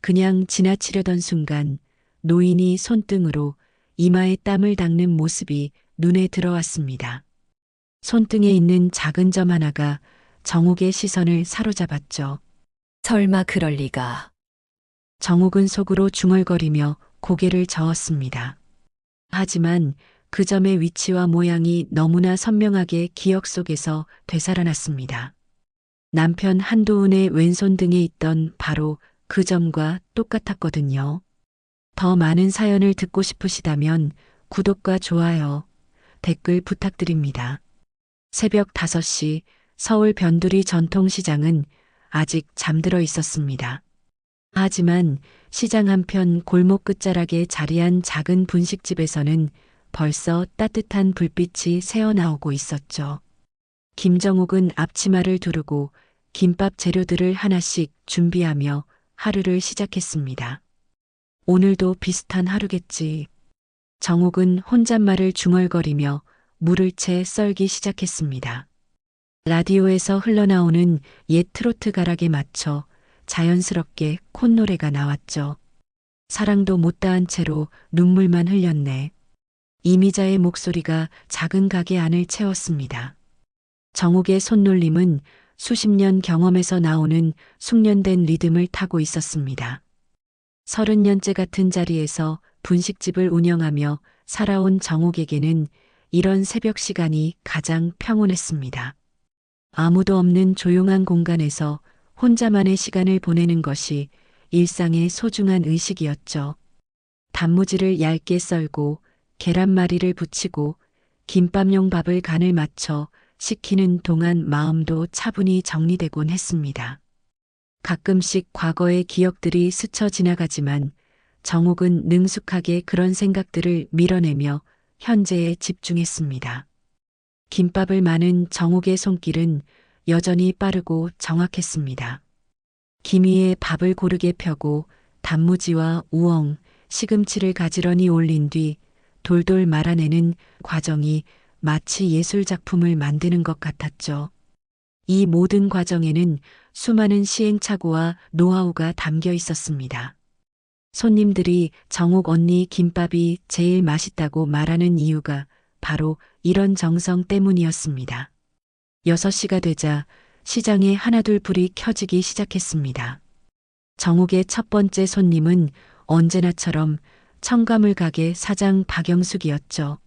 그냥 지나치려던 순간 노인이 손등으로 이마에 땀을 닦는 모습이 눈에 들어왔습니다. 손등에 있는 작은 점 하나가 정욱의 시선을 사로잡았죠. 설마 그럴 리가. 정욱은 속으로 중얼거리며 고개를 저었습니다. 하지만 그 점의 위치와 모양이 너무나 선명하게 기억 속에서 되살아났습니다. 남편 한도훈의 왼손 등에 있던 바로 그 점과 똑같았거든요. 더 많은 사연을 듣고 싶으시다면 구독과 좋아요, 댓글 부탁드립니다. 새벽 5시 서울 변두리 전통시장은 아직 잠들어 있었습니다. 하지만 시장 한편 골목 끝자락에 자리한 작은 분식집에서는 벌써 따뜻한 불빛이 새어나오고 있었죠. 김정욱은 앞치마를 두르고 김밥 재료들을 하나씩 준비하며 하루를 시작했습니다. 오늘도 비슷한 하루겠지. 정욱은 혼잣말을 중얼거리며 물을 채 썰기 시작했습니다. 라디오에서 흘러나오는 옛 트로트 가락에 맞춰 자연스럽게 콧노래가 나왔죠. 사랑도 못다한 채로 눈물만 흘렸네. 이미자의 목소리가 작은 가게 안을 채웠습니다. 정욱의 손놀림은 수십 년 경험에서 나오는 숙련된 리듬을 타고 있었습니다. 30년째 같은 자리에서 분식집을 운영하며 살아온 정욱에게는 이런 새벽 시간이 가장 평온했습니다. 아무도 없는 조용한 공간에서 혼자만의 시간을 보내는 것이 일상의 소중한 의식이었죠. 단무지를 얇게 썰고 계란말이를 부치고 김밥용 밥을 간을 맞춰 식히는 동안 마음도 차분히 정리되곤 했습니다. 가끔씩 과거의 기억들이 스쳐 지나가지만 정욱은 능숙하게 그런 생각들을 밀어내며 현재에 집중했습니다. 김밥을 마는 정욱의 손길은 여전히 빠르고 정확했습니다. 김 위에 밥을 고르게 펴고 단무지와 우엉, 시금치를 가지런히 올린 뒤 돌돌 말아내는 과정이 마치 예술작품을 만드는 것 같았죠. 이 모든 과정에는 수많은 시행착오와 노하우가 담겨 있었습니다. 손님들이 정욱 언니 김밥이 제일 맛있다고 말하는 이유가 바로 이런 정성 때문이었습니다. 6시가 되자 시장에 하나둘 불이 켜지기 시작했습니다. 정욱의 첫 번째 손님은 언제나처럼 첨가물 가게 사장 박영숙이었죠.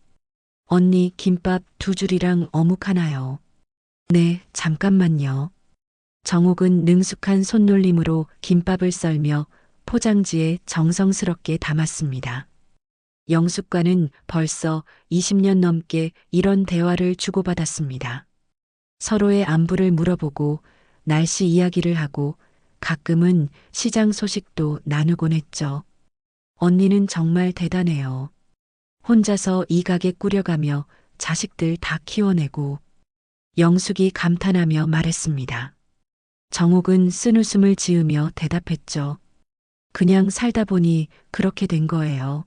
언니 김밥 2줄이랑 어묵 하나요. 네, 잠깐만요. 정욱은 능숙한 손놀림으로 김밥을 썰며 포장지에 정성스럽게 담았습니다. 영숙과는 벌써 20년 넘게 이런 대화를 주고받았습니다. 서로의 안부를 물어보고 날씨 이야기를 하고 가끔은 시장 소식도 나누곤 했죠. 언니는 정말 대단해요. 혼자서 이 가게 꾸려가며 자식들 다 키워내고. 영숙이 감탄하며 말했습니다. 정욱은 쓴웃음을 지으며 대답했죠. 그냥 살다 보니 그렇게 된 거예요.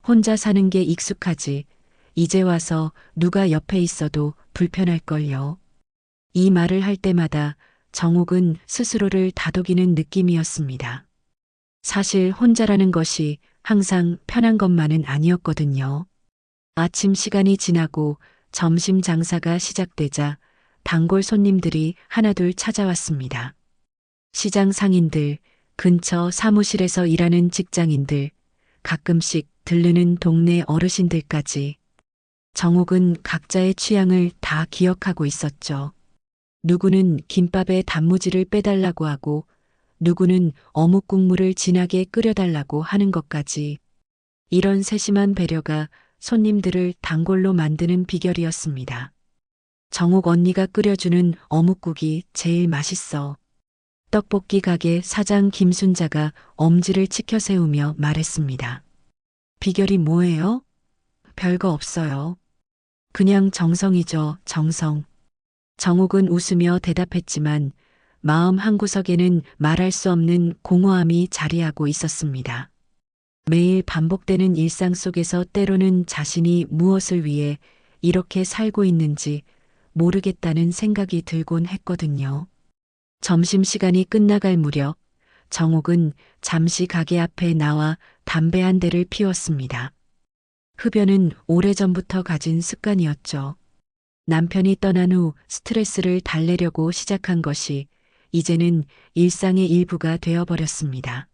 혼자 사는 게 익숙하지. 이제 와서 누가 옆에 있어도 불편할걸요. 이 말을 할 때마다 정욱은 스스로를 다독이는 느낌이었습니다. 사실 혼자라는 것이 항상 편한 것만은 아니었거든요. 아침 시간이 지나고 점심 장사가 시작되자 단골 손님들이 하나둘 찾아왔습니다. 시장 상인들, 근처 사무실에서 일하는 직장인들, 가끔씩 들르는 동네 어르신들까지. 정욱은 각자의 취향을 다 기억하고 있었죠. 누구는 김밥에 단무지를 빼달라고 하고 누구는 어묵 국물을 진하게 끓여달라고 하는 것까지. 이런 세심한 배려가 손님들을 단골로 만드는 비결이었습니다. 정욱 언니가 끓여주는 어묵국이 제일 맛있어. 떡볶이 가게 사장 김순자가 엄지를 치켜 세우며 말했습니다. 비결이 뭐예요? 별거 없어요. 그냥 정성이죠, 정성. 정욱은 웃으며 대답했지만 마음 한구석에는 말할 수 없는 공허함이 자리하고 있었습니다. 매일 반복되는 일상 속에서 때로는 자신이 무엇을 위해 이렇게 살고 있는지 모르겠다는 생각이 들곤 했거든요. 점심시간이 끝나갈 무렵 정옥은 잠시 가게 앞에 나와 담배 한 대를 피웠습니다. 흡연은 오래전부터 가진 습관이었죠. 남편이 떠난 후 스트레스를 달래려고 시작한 것이 이제는 일상의 일부가 되어버렸습니다.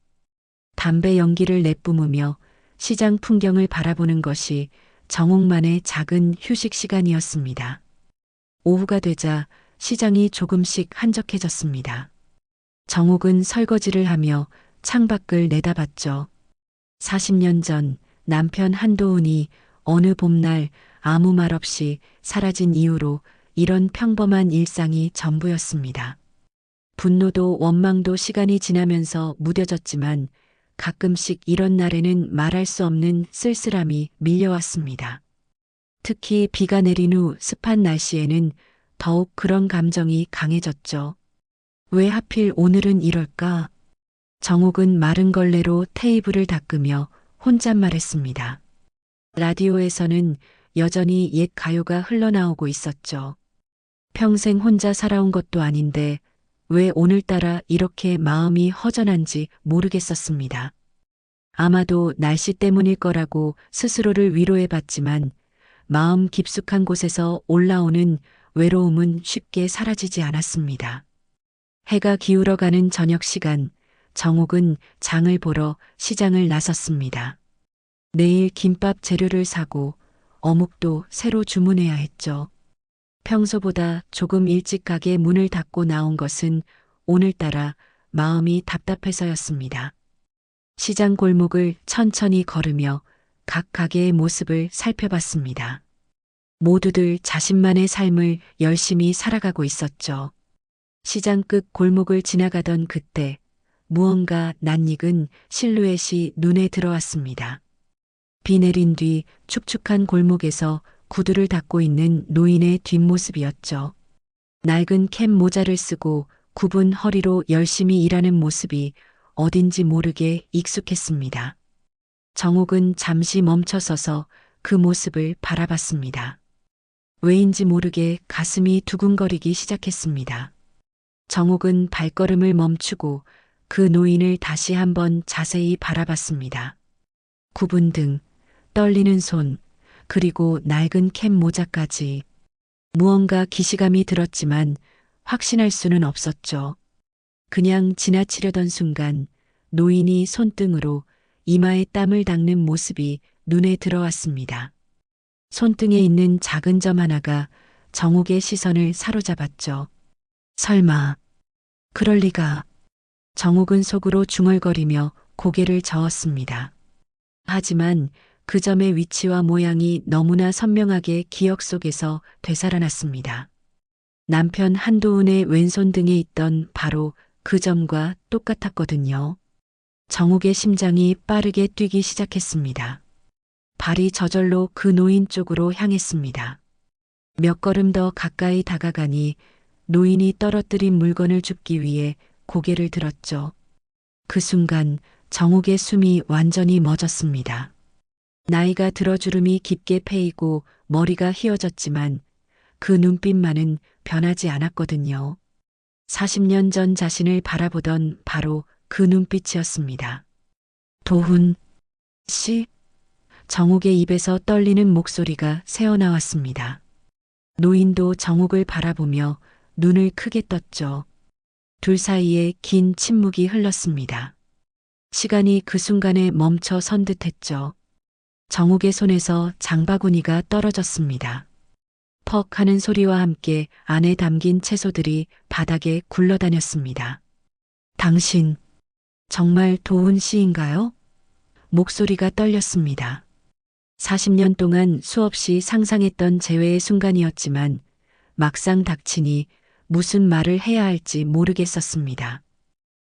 담배 연기를 내뿜으며 시장 풍경을 바라보는 것이 정옥만의 작은 휴식 시간이었습니다. 오후가 되자 시장이 조금씩 한적해졌습니다. 정옥은 설거지를 하며 창밖을 내다봤죠. 40년 전 남편 한도훈이 어느 봄날 아무 말 없이 사라진 이후로 이런 평범한 일상이 전부였습니다. 분노도 원망도 시간이 지나면서 무뎌졌지만 가끔씩 이런 날에는 말할 수 없는 쓸쓸함이 밀려왔습니다. 특히 비가 내린 후 습한 날씨에는 더욱 그런 감정이 강해졌죠. 왜 하필 오늘은 이럴까? 정옥은 마른 걸레로 테이블을 닦으며 혼잣말했습니다. 라디오에서는 여전히 옛 가요가 흘러나오고 있었죠. 평생 혼자 살아온 것도 아닌데 왜 오늘따라 이렇게 마음이 허전한지 모르겠었습니다. 아마도 날씨 때문일 거라고 스스로를 위로해봤지만 마음 깊숙한 곳에서 올라오는 외로움은 쉽게 사라지지 않았습니다. 해가 기울어가는 저녁 시간, 정옥은 장을 보러 시장을 나섰습니다. 내일 김밥 재료를 사고 어묵도 새로 주문해야 했죠. 평소보다 조금 일찍 가게 문을 닫고 나온 것은 오늘따라 마음이 답답해서였습니다. 시장 골목을 천천히 걸으며 각 가게의 모습을 살펴봤습니다. 모두들 자신만의 삶을 열심히 살아가고 있었죠. 시장 끝 골목을 지나가던 그때 무언가 낯익은 실루엣이 눈에 들어왔습니다. 비 내린 뒤 축축한 골목에서 구두를 닦고 있는 노인의 뒷모습이었죠. 낡은 캡 모자를 쓰고 굽은 허리로 열심히 일하는 모습이 어딘지 모르게 익숙했습니다. 정옥은 잠시 멈춰서서 그 모습을 바라봤습니다. 왜인지 모르게 가슴이 두근거리기 시작했습니다. 정옥은 발걸음을 멈추고 그 노인을 다시 한번 자세히 바라봤습니다. 굽은 등, 떨리는 손, 그리고 낡은 캡 모자까지 무언가 기시감이 들었지만 확신할 수는 없었죠. 그냥 지나치려던 순간 노인이 손등으로 이마에 땀을 닦는 모습이 눈에 들어왔습니다. 손등에 있는 작은 점 하나가 정옥의 시선을 사로잡았죠. 설마, 그럴 리가. 정옥은 속으로 중얼거리며 고개를 저었습니다. 하지만 그 점의 위치와 모양이 너무나 선명하게 기억 속에서 되살아났습니다. 남편 한도훈의 왼손 등에 있던 바로 그 점과 똑같았거든요. 정옥의 심장이 빠르게 뛰기 시작했습니다. 발이 저절로 그 노인 쪽으로 향했습니다. 몇 걸음 더 가까이 다가가니 노인이 떨어뜨린 물건을 줍기 위해 고개를 들었죠. 그 순간 정옥의 숨이 완전히 멎었습니다. 나이가 들어 주름이 깊게 패이고 머리가 휘어졌지만 그 눈빛만은 변하지 않았거든요. 40년 전 자신을 바라보던 바로 그 눈빛이었습니다. 도훈 씨? 정옥의 입에서 떨리는 목소리가 새어나왔습니다. 노인도 정옥을 바라보며 눈을 크게 떴죠. 둘 사이에 긴 침묵이 흘렀습니다. 시간이 그 순간에 멈춰 선 듯했죠. 정옥의 손에서 장바구니가 떨어졌습니다. 퍽 하는 소리와 함께 안에 담긴 채소들이 바닥에 굴러다녔습니다. 당신, 정말 도훈 씨인가요? 목소리가 떨렸습니다. 40년 동안 수없이 상상했던 재회의 순간이었지만 막상 닥치니 무슨 말을 해야 할지 모르겠었습니다.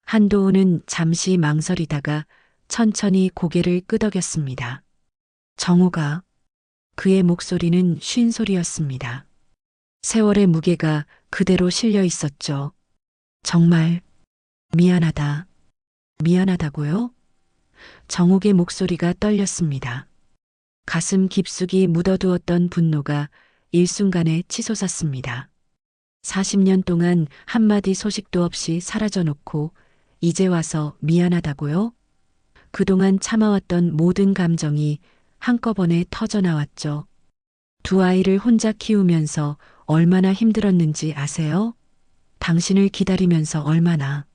한도훈은 잠시 망설이다가 천천히 고개를 끄덕였습니다. 정옥아. 그의 목소리는 쉰 소리였습니다. 세월의 무게가 그대로 실려 있었죠. 정말 미안하다. 미안하다고요? 정옥의 목소리가 떨렸습니다. 가슴 깊숙이 묻어두었던 분노가 일순간에 치솟았습니다. 40년 동안 한마디 소식도 없이 사라져 놓고 이제 와서 미안하다고요? 그동안 참아왔던 모든 감정이 한꺼번에 터져 나왔죠. 두 아이를 혼자 키우면서 얼마나 힘들었는지 아세요? 당신을 기다리면서 얼마나.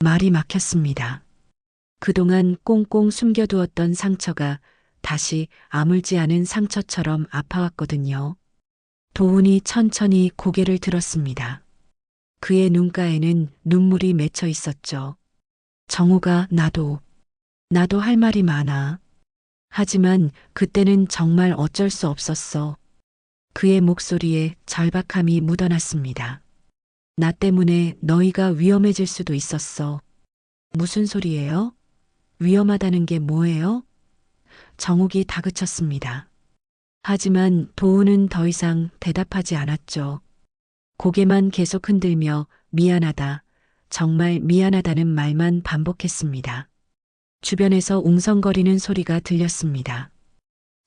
말이 막혔습니다. 그동안 꽁꽁 숨겨두었던 상처가 다시 아물지 않은 상처처럼 아파왔거든요. 도훈이 천천히 고개를 들었습니다. 그의 눈가에는 눈물이 맺혀 있었죠. 정우가 나도 할 말이 많아. 하지만 그때는 정말 어쩔 수 없었어. 그의 목소리에 절박함이 묻어났습니다. 나 때문에 너희가 위험해질 수도 있었어. 무슨 소리예요? 위험하다는 게 뭐예요? 정욱이 다그쳤습니다. 하지만 도훈은 더 이상 대답하지 않았죠. 고개만 계속 흔들며 미안하다, 정말 미안하다는 말만 반복했습니다. 주변에서 웅성거리는 소리가 들렸습니다.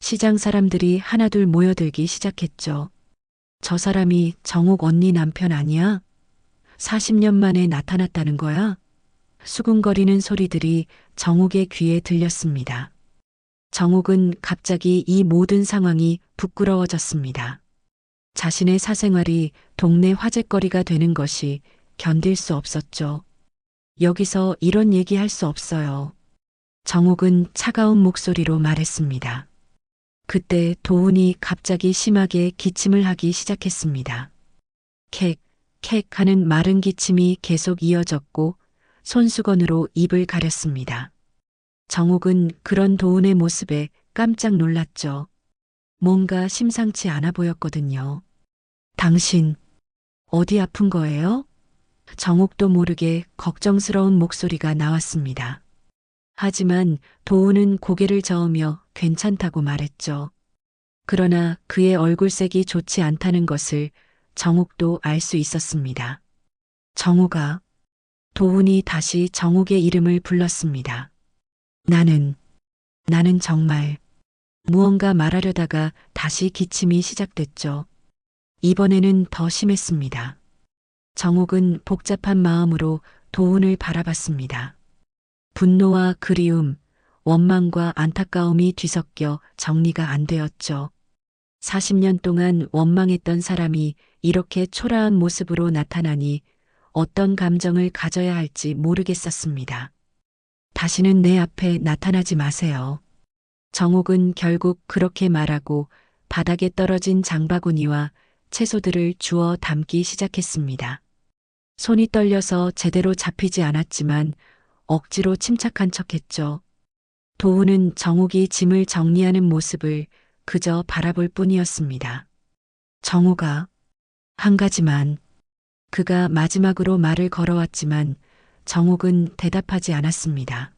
시장 사람들이 하나둘 모여들기 시작했죠. 저 사람이 정욱 언니 남편 아니야? 40년 만에 나타났다는 거야? 수군거리는 소리들이 정욱의 귀에 들렸습니다. 정욱은 갑자기 이 모든 상황이 부끄러워졌습니다. 자신의 사생활이 동네 화제거리가 되는 것이 견딜 수 없었죠. 여기서 이런 얘기할 수 없어요. 정욱은 차가운 목소리로 말했습니다. 그때 도훈이 갑자기 심하게 기침을 하기 시작했습니다. 캑, 캑 하는 마른 기침이 계속 이어졌고 손수건으로 입을 가렸습니다. 정욱은 그런 도훈의 모습에 깜짝 놀랐죠. 뭔가 심상치 않아 보였거든요. 당신, 어디 아픈 거예요? 정욱도 모르게 걱정스러운 목소리가 나왔습니다. 하지만 도훈은 고개를 저으며 괜찮다고 말했죠. 그러나 그의 얼굴색이 좋지 않다는 것을 정욱도 알 수 있었습니다. 정욱아. 도훈이 다시 정욱의 이름을 불렀습니다. 나는 정말 무언가 말하려다가 다시 기침이 시작됐죠. 이번에는 더 심했습니다. 정욱은 복잡한 마음으로 도훈을 바라봤습니다. 분노와 그리움, 원망과 안타까움이 뒤섞여 정리가 안 되었죠. 40년 동안 원망했던 사람이 이렇게 초라한 모습으로 나타나니 어떤 감정을 가져야 할지 모르겠었습니다. 다시는 내 앞에 나타나지 마세요. 정욱은 결국 그렇게 말하고 바닥에 떨어진 장바구니와 채소들을 주워 담기 시작했습니다. 손이 떨려서 제대로 잡히지 않았지만 억지로 침착한 척했죠. 도훈은 정욱이 짐을 정리하는 모습을 그저 바라볼 뿐이었습니다. 정욱아, 한 가지만. 그가 마지막으로 말을 걸어왔지만 정욱은 대답하지 않았습니다.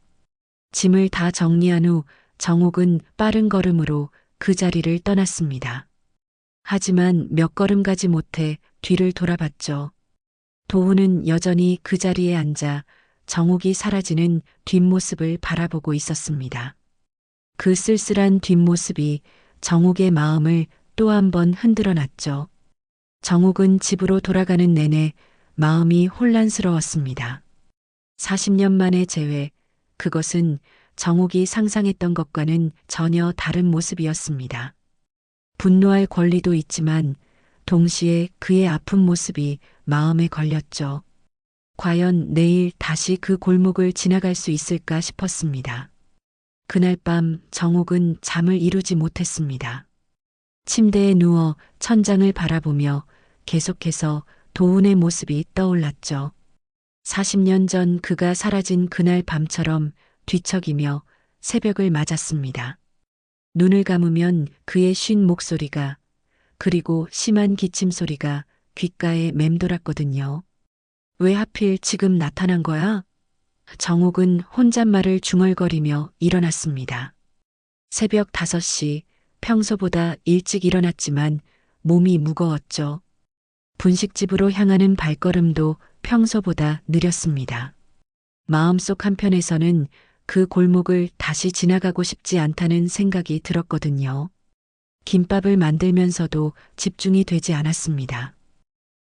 짐을 다 정리한 후 정욱은 빠른 걸음으로 그 자리를 떠났습니다. 하지만 몇 걸음 가지 못해 뒤를 돌아봤죠. 도훈은 여전히 그 자리에 앉아 정욱이 사라지는 뒷모습을 바라보고 있었습니다. 그 쓸쓸한 뒷모습이 정욱의 마음을 또 한 번 흔들어 놨죠. 정욱은 집으로 돌아가는 내내 마음이 혼란스러웠습니다. 40년 만의 재회, 그것은 정욱이 상상했던 것과는 전혀 다른 모습이었습니다. 분노할 권리도 있지만 동시에 그의 아픈 모습이 마음에 걸렸죠. 과연 내일 다시 그 골목을 지나갈 수 있을까 싶었습니다. 그날 밤 정욱은 잠을 이루지 못했습니다. 침대에 누워 천장을 바라보며 계속해서 도훈의 모습이 떠올랐죠. 40년 전 그가 사라진 그날 밤처럼 뒤척이며 새벽을 맞았습니다. 눈을 감으면 그의 쉰 목소리가, 그리고 심한 기침 소리가 귓가에 맴돌았거든요. 왜 하필 지금 나타난 거야? 정욱은 혼잣말을 중얼거리며 일어났습니다. 새벽 5시, 평소보다 일찍 일어났지만 몸이 무거웠죠. 분식집으로 향하는 발걸음도 평소보다 느렸습니다. 마음속 한편에서는 그 골목을 다시 지나가고 싶지 않다는 생각이 들었거든요. 김밥을 만들면서도 집중이 되지 않았습니다.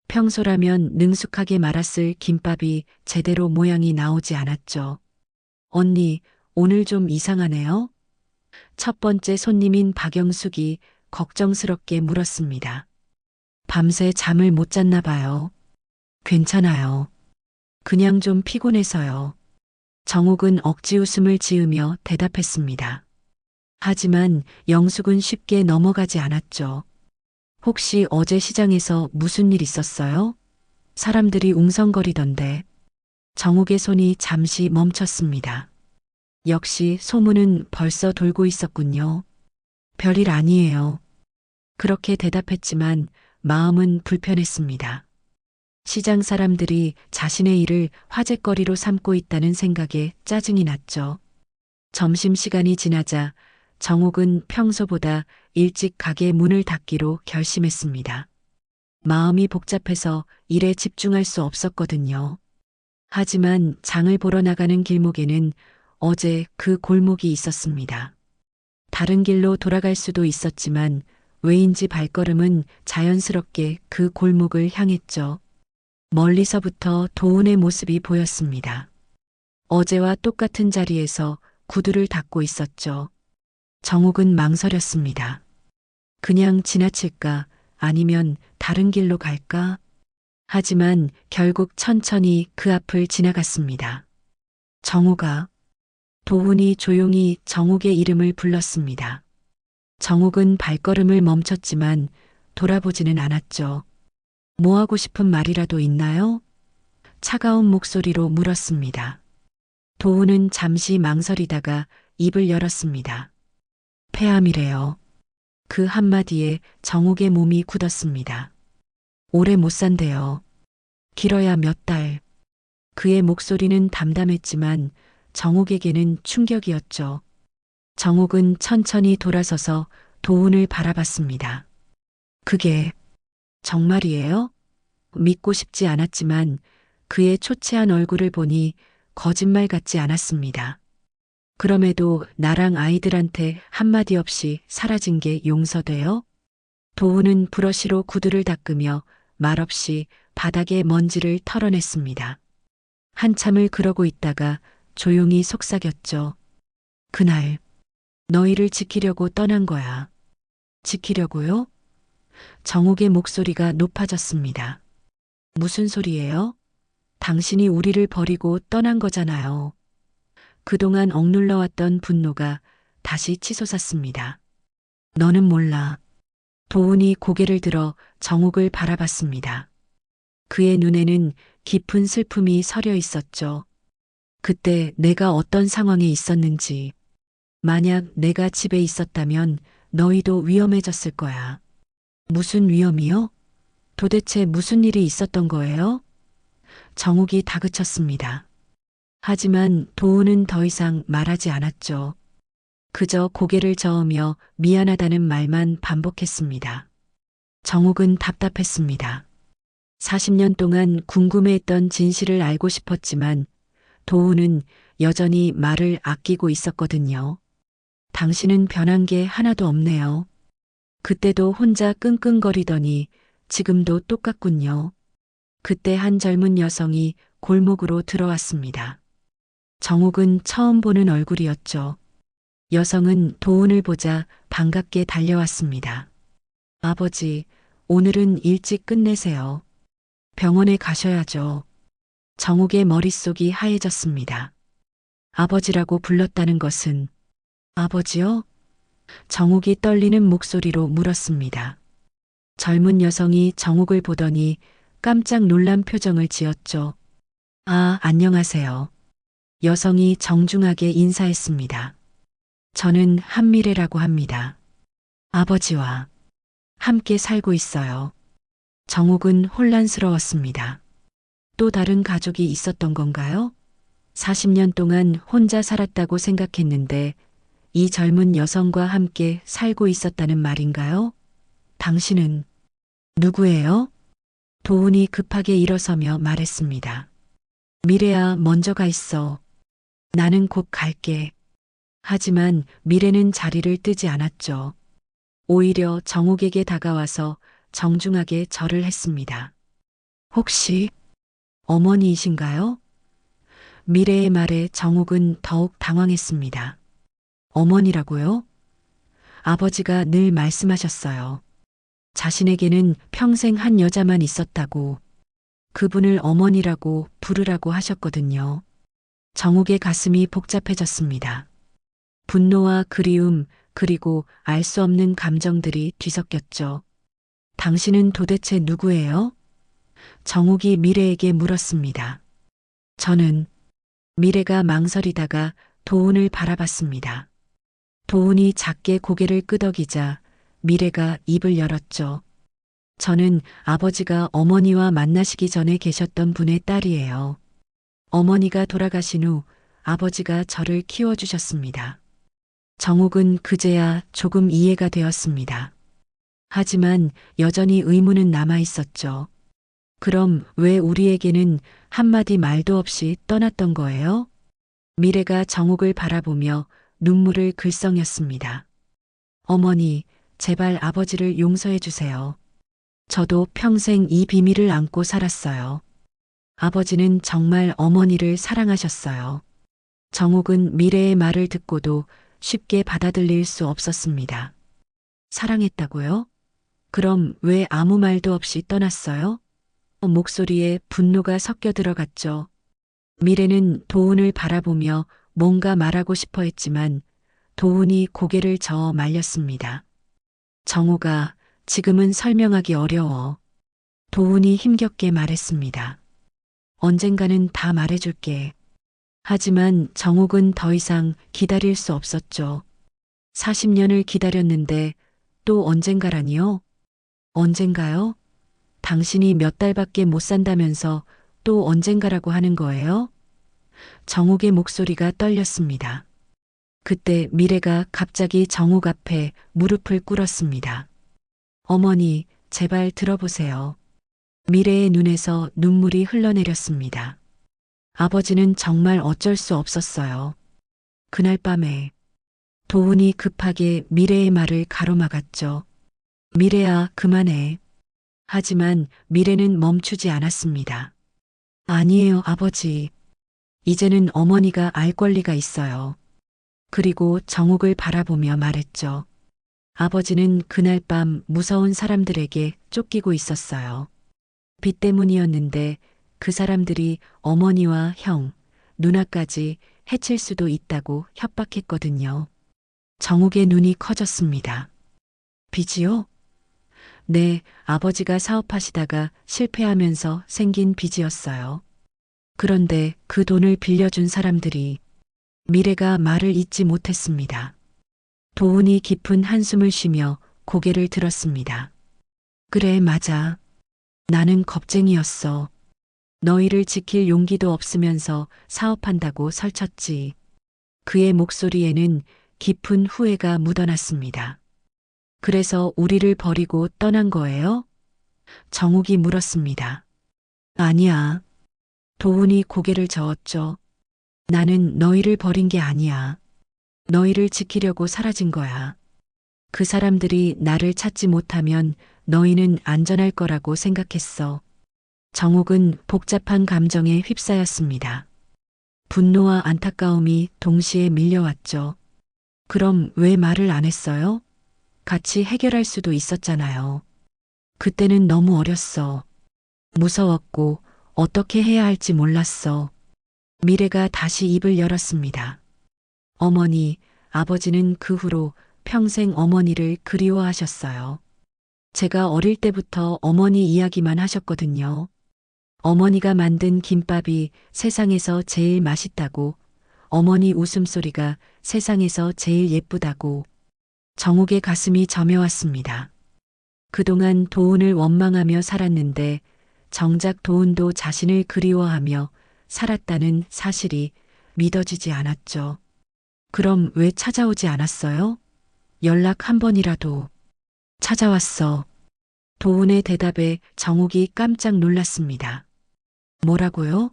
평소라면 능숙하게 말았을 김밥이 제대로 모양이 나오지 않았죠. 언니, 오늘 좀 이상하네요? 첫 번째 손님인 박영숙이 걱정스럽게 물었습니다. 밤새 잠을 못 잤나 봐요. 괜찮아요. 그냥 좀 피곤해서요. 정옥은 억지 웃음을 지으며 대답했습니다. 하지만 영숙은 쉽게 넘어가지 않았죠. 혹시 어제 시장에서 무슨 일 있었어요? 사람들이 웅성거리던데. 정옥의 손이 잠시 멈췄습니다. 역시 소문은 벌써 돌고 있었군요. 별일 아니에요. 그렇게 대답했지만 마음은 불편했습니다. 시장 사람들이 자신의 일을 화제거리로 삼고 있다는 생각에 짜증이 났죠. 점심시간이 지나자 정옥은 평소보다 일찍 가게 문을 닫기로 결심했습니다. 마음이 복잡해서 일에 집중할 수 없었거든요. 하지만 장을 보러 나가는 길목에는 어제 그 골목이 있었습니다. 다른 길로 돌아갈 수도 있었지만 왜인지 발걸음은 자연스럽게 그 골목을 향했죠. 멀리서부터 도훈의 모습이 보였습니다. 어제와 똑같은 자리에서 구두를 닦고 있었죠. 정옥은 망설였습니다. 그냥 지나칠까 아니면 다른 길로 갈까? 하지만 결국 천천히 그 앞을 지나갔습니다. 정옥아. 도훈이 조용히 정옥의 이름을 불렀습니다. 정옥은 발걸음을 멈췄지만 돌아보지는 않았죠. 뭐 하고 싶은 말이라도 있나요? 차가운 목소리로 물었습니다. 도훈은 잠시 망설이다가 입을 열었습니다. 폐암이래요. 그 한마디에 정옥의 몸이 굳었습니다. 오래 못 산대요. 길어야 몇 달. 그의 목소리는 담담했지만 정옥에게는 충격이었죠. 정옥은 천천히 돌아서서 도훈을 바라봤습니다. 그게 정말이에요? 믿고 싶지 않았지만 그의 초췌한 얼굴을 보니 거짓말 같지 않았습니다. 그럼에도 나랑 아이들한테 한마디 없이 사라진 게 용서돼요? 도훈은 브러쉬로 구두를 닦으며 말없이 바닥에 먼지를 털어냈습니다. 한참을 그러고 있다가 조용히 속삭였죠. 그날 너희를 지키려고 떠난 거야. 지키려고요? 정옥의 목소리가 높아졌습니다. 무슨 소리예요? 당신이 우리를 버리고 떠난 거잖아요. 그동안 억눌러왔던 분노가 다시 치솟았습니다. 너는 몰라. 도훈이 고개를 들어 정옥을 바라봤습니다. 그의 눈에는 깊은 슬픔이 서려 있었죠. 그때 내가 어떤 상황에 있었는지, 만약 내가 집에 있었다면 너희도 위험해졌을 거야. 무슨 위험이요? 도대체 무슨 일이 있었던 거예요? 정옥이 다그쳤습니다. 하지만 도훈은 더 이상 말하지 않았죠. 그저 고개를 저으며 미안하다는 말만 반복했습니다. 정옥은 답답했습니다. 40년 동안 궁금해했던 진실을 알고 싶었지만 도훈은 여전히 말을 아끼고 있었거든요. 당신은 변한 게 하나도 없네요. 그때도 혼자 끙끙거리더니 지금도 똑같군요. 그때 한 젊은 여성이 골목으로 들어왔습니다. 정옥은 처음 보는 얼굴이었죠. 여성은 도훈을 보자 반갑게 달려왔습니다. 아버지, 오늘은 일찍 끝내세요. 병원에 가셔야죠. 정옥의 머릿속이 하얘졌습니다. 아버지라고 불렀다는 것은 아버지요? 정옥이 떨리는 목소리로 물었습니다. 젊은 여성이 정옥을 보더니 깜짝 놀란 표정을 지었죠. 아, 안녕하세요. 여성이 정중하게 인사했습니다. 저는 한미래라고 합니다. 아버지와 함께 살고 있어요. 정옥은 혼란스러웠습니다. 또 다른 가족이 있었던 건가요? 40년 동안 혼자 살았다고 생각했는데 이 젊은 여성과 함께 살고 있었다는 말인가요? 당신은 누구예요? 도훈이 급하게 일어서며 말했습니다. 미래야, 먼저 가 있어. 나는 곧 갈게. 하지만 미래는 자리를 뜨지 않았죠. 오히려 정옥에게 다가와서 정중하게 절을 했습니다. 혹시 어머니이신가요? 미래의 말에 정욱은 더욱 당황했습니다. 어머니라고요? 아버지가 늘 말씀하셨어요. 자신에게는 평생 한 여자만 있었다고, 그분을 어머니라고 부르라고 하셨거든요. 정욱의 가슴이 복잡해졌습니다. 분노와 그리움, 그리고 알 수 없는 감정들이 뒤섞였죠. 당신은 도대체 누구예요? 정욱이 미래에게 물었습니다. 저는 미래가 망설이다가 도훈을 바라봤습니다. 도훈이 작게 고개를 끄덕이자 미래가 입을 열었죠. 저는 아버지가 어머니와 만나시기 전에 계셨던 분의 딸이에요. 어머니가 돌아가신 후 아버지가 저를 키워주셨습니다. 정욱은 그제야 조금 이해가 되었습니다. 하지만 여전히 의문은 남아 있었죠. 그럼 왜 우리에게는 한마디 말도 없이 떠났던 거예요? 미래가 정욱을 바라보며 눈물을 글썽였습니다. 어머니, 제발 아버지를 용서해 주세요. 저도 평생 이 비밀을 안고 살았어요. 아버지는 정말 어머니를 사랑하셨어요. 정욱은 미래의 말을 듣고도 쉽게 받아들일 수 없었습니다. 사랑했다고요? 그럼 왜 아무 말도 없이 떠났어요? 목소리에 분노가 섞여 들어갔죠. 미래는 도훈을 바라보며 뭔가 말하고 싶어 했지만 도훈이 고개를 저어 말렸습니다. 정우가 지금은 설명하기 어려워. 도훈이 힘겹게 말했습니다. 언젠가는 다 말해줄게. 하지만 정욱은 더 이상 기다릴 수 없었죠. 40년을 기다렸는데 또 언젠가라니요? 언젠가요? 당신이 몇 달밖에 못 산다면서 또 언젠가라고 하는 거예요? 정욱의 목소리가 떨렸습니다. 그때 미래가 갑자기 정욱 앞에 무릎을 꿇었습니다. 어머니, 제발 들어보세요. 미래의 눈에서 눈물이 흘러내렸습니다. 아버지는 정말 어쩔 수 없었어요. 그날 밤에 도훈이 급하게 미래의 말을 가로막았죠. 미래야, 그만해. 하지만 미래는 멈추지 않았습니다. 아니에요, 아버지. 이제는 어머니가 알 권리가 있어요. 그리고 정욱을 바라보며 말했죠. 아버지는 그날 밤 무서운 사람들에게 쫓기고 있었어요. 빚 때문이었는데 그 사람들이 어머니와 형, 누나까지 해칠 수도 있다고 협박했거든요. 정욱의 눈이 커졌습니다. 빚이요? 네, 아버지가 사업하시다가 실패하면서 생긴 빚이었어요. 그런데 그 돈을 빌려준 사람들이 미래가 말을 잇지 못했습니다. 도훈이 깊은 한숨을 쉬며 고개를 들었습니다. 그래, 맞아. 나는 겁쟁이였어. 너희를 지킬 용기도 없으면서 사업한다고 설쳤지. 그의 목소리에는 깊은 후회가 묻어났습니다. 그래서 우리를 버리고 떠난 거예요? 정욱이 물었습니다. 아니야. 도훈이 고개를 저었죠. 나는 너희를 버린 게 아니야. 너희를 지키려고 사라진 거야. 그 사람들이 나를 찾지 못하면 너희는 안전할 거라고 생각했어. 정욱은 복잡한 감정에 휩싸였습니다. 분노와 안타까움이 동시에 밀려왔죠. 그럼 왜 말을 안 했어요? 같이 해결할 수도 있었잖아요. 그때는 너무 어렸어. 무서웠고 어떻게 해야 할지 몰랐어. 미래가 다시 입을 열었습니다. 어머니, 아버지는 그 후로 평생 어머니를 그리워하셨어요. 제가 어릴 때부터 어머니 이야기만 하셨거든요. 어머니가 만든 김밥이 세상에서 제일 맛있다고, 어머니 웃음소리가 세상에서 제일 예쁘다고. 정욱의 가슴이 저며왔습니다. 그동안 도훈을 원망하며 살았는데 정작 도훈도 자신을 그리워하며 살았다는 사실이 믿어지지 않았죠. 그럼 왜 찾아오지 않았어요? 연락 한 번이라도. 찾아왔어. 도훈의 대답에 정욱이 깜짝 놀랐습니다. 뭐라고요?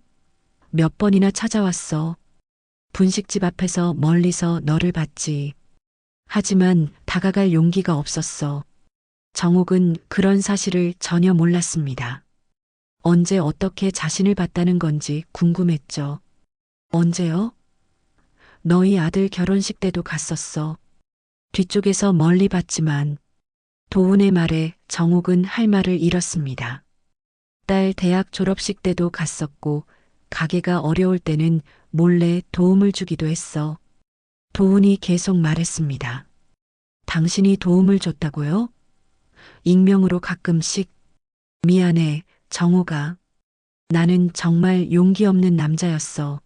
몇 번이나 찾아왔어. 분식집 앞에서 멀리서 너를 봤지. 하지만 다가갈 용기가 없었어. 정욱은 그런 사실을 전혀 몰랐습니다. 언제 어떻게 자신을 봤다는 건지 궁금했죠. 언제요? 너희 아들 결혼식 때도 갔었어. 뒤쪽에서 멀리 봤지만 도훈의 말에 정옥은 할 말을 잃었습니다. 딸 대학 졸업식 때도 갔었고 가게가 어려울 때는 몰래 도움을 주기도 했어. 도훈이 계속 말했습니다. 당신이 도움을 줬다고요? 익명으로 가끔씩. 미안해, 정옥아. 나는 정말 용기 없는 남자였어.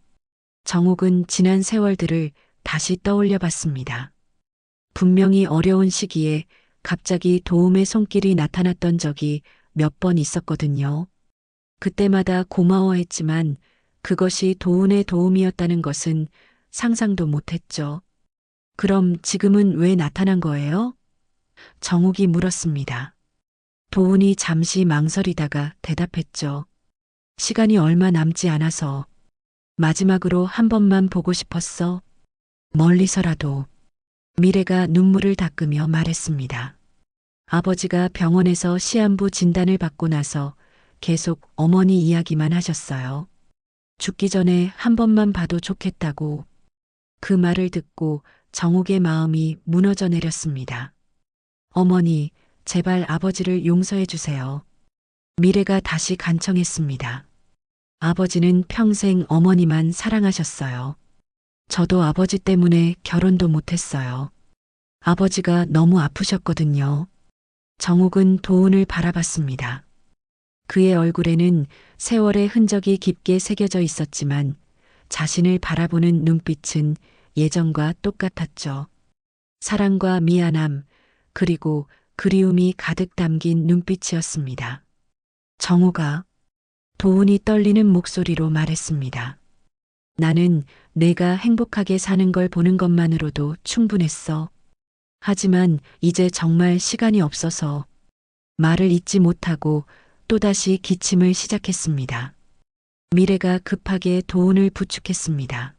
정옥은 지난 세월들을 다시 떠올려 봤습니다. 분명히 어려운 시기에 갑자기 도움의 손길이 나타났던 적이 몇 번 있었거든요. 그때마다 고마워했지만 그것이 도훈의 도움이었다는 것은 상상도 못했죠. 그럼 지금은 왜 나타난 거예요? 정욱이 물었습니다. 도훈이 잠시 망설이다가 대답했죠. 시간이 얼마 남지 않아서 마지막으로 한 번만 보고 싶었어. 멀리서라도. 미래가 눈물을 닦으며 말했습니다. 아버지가 병원에서 시한부 진단을 받고 나서 계속 어머니 이야기만 하셨어요. 죽기 전에 한 번만 봐도 좋겠다고. 그 말을 듣고 정욱의 마음이 무너져 내렸습니다. 어머니, 제발 아버지를 용서해 주세요. 미래가 다시 간청했습니다. 아버지는 평생 어머니만 사랑하셨어요. 저도 아버지 때문에 결혼도 못했어요. 아버지가 너무 아프셨거든요. 정욱은 도훈을 바라봤습니다. 그의 얼굴에는 세월의 흔적이 깊게 새겨져 있었지만 자신을 바라보는 눈빛은 예전과 똑같았죠. 사랑과 미안함, 그리고 그리움이 가득 담긴 눈빛이었습니다. 정우가 도훈이 떨리는 목소리로 말했습니다. 나는 내가 행복하게 사는 걸 보는 것만으로도 충분했어. 하지만 이제 정말 시간이 없어서 말을 잇지 못하고 또다시 기침을 시작했습니다. 미래가 급하게 도훈을 부축했습니다.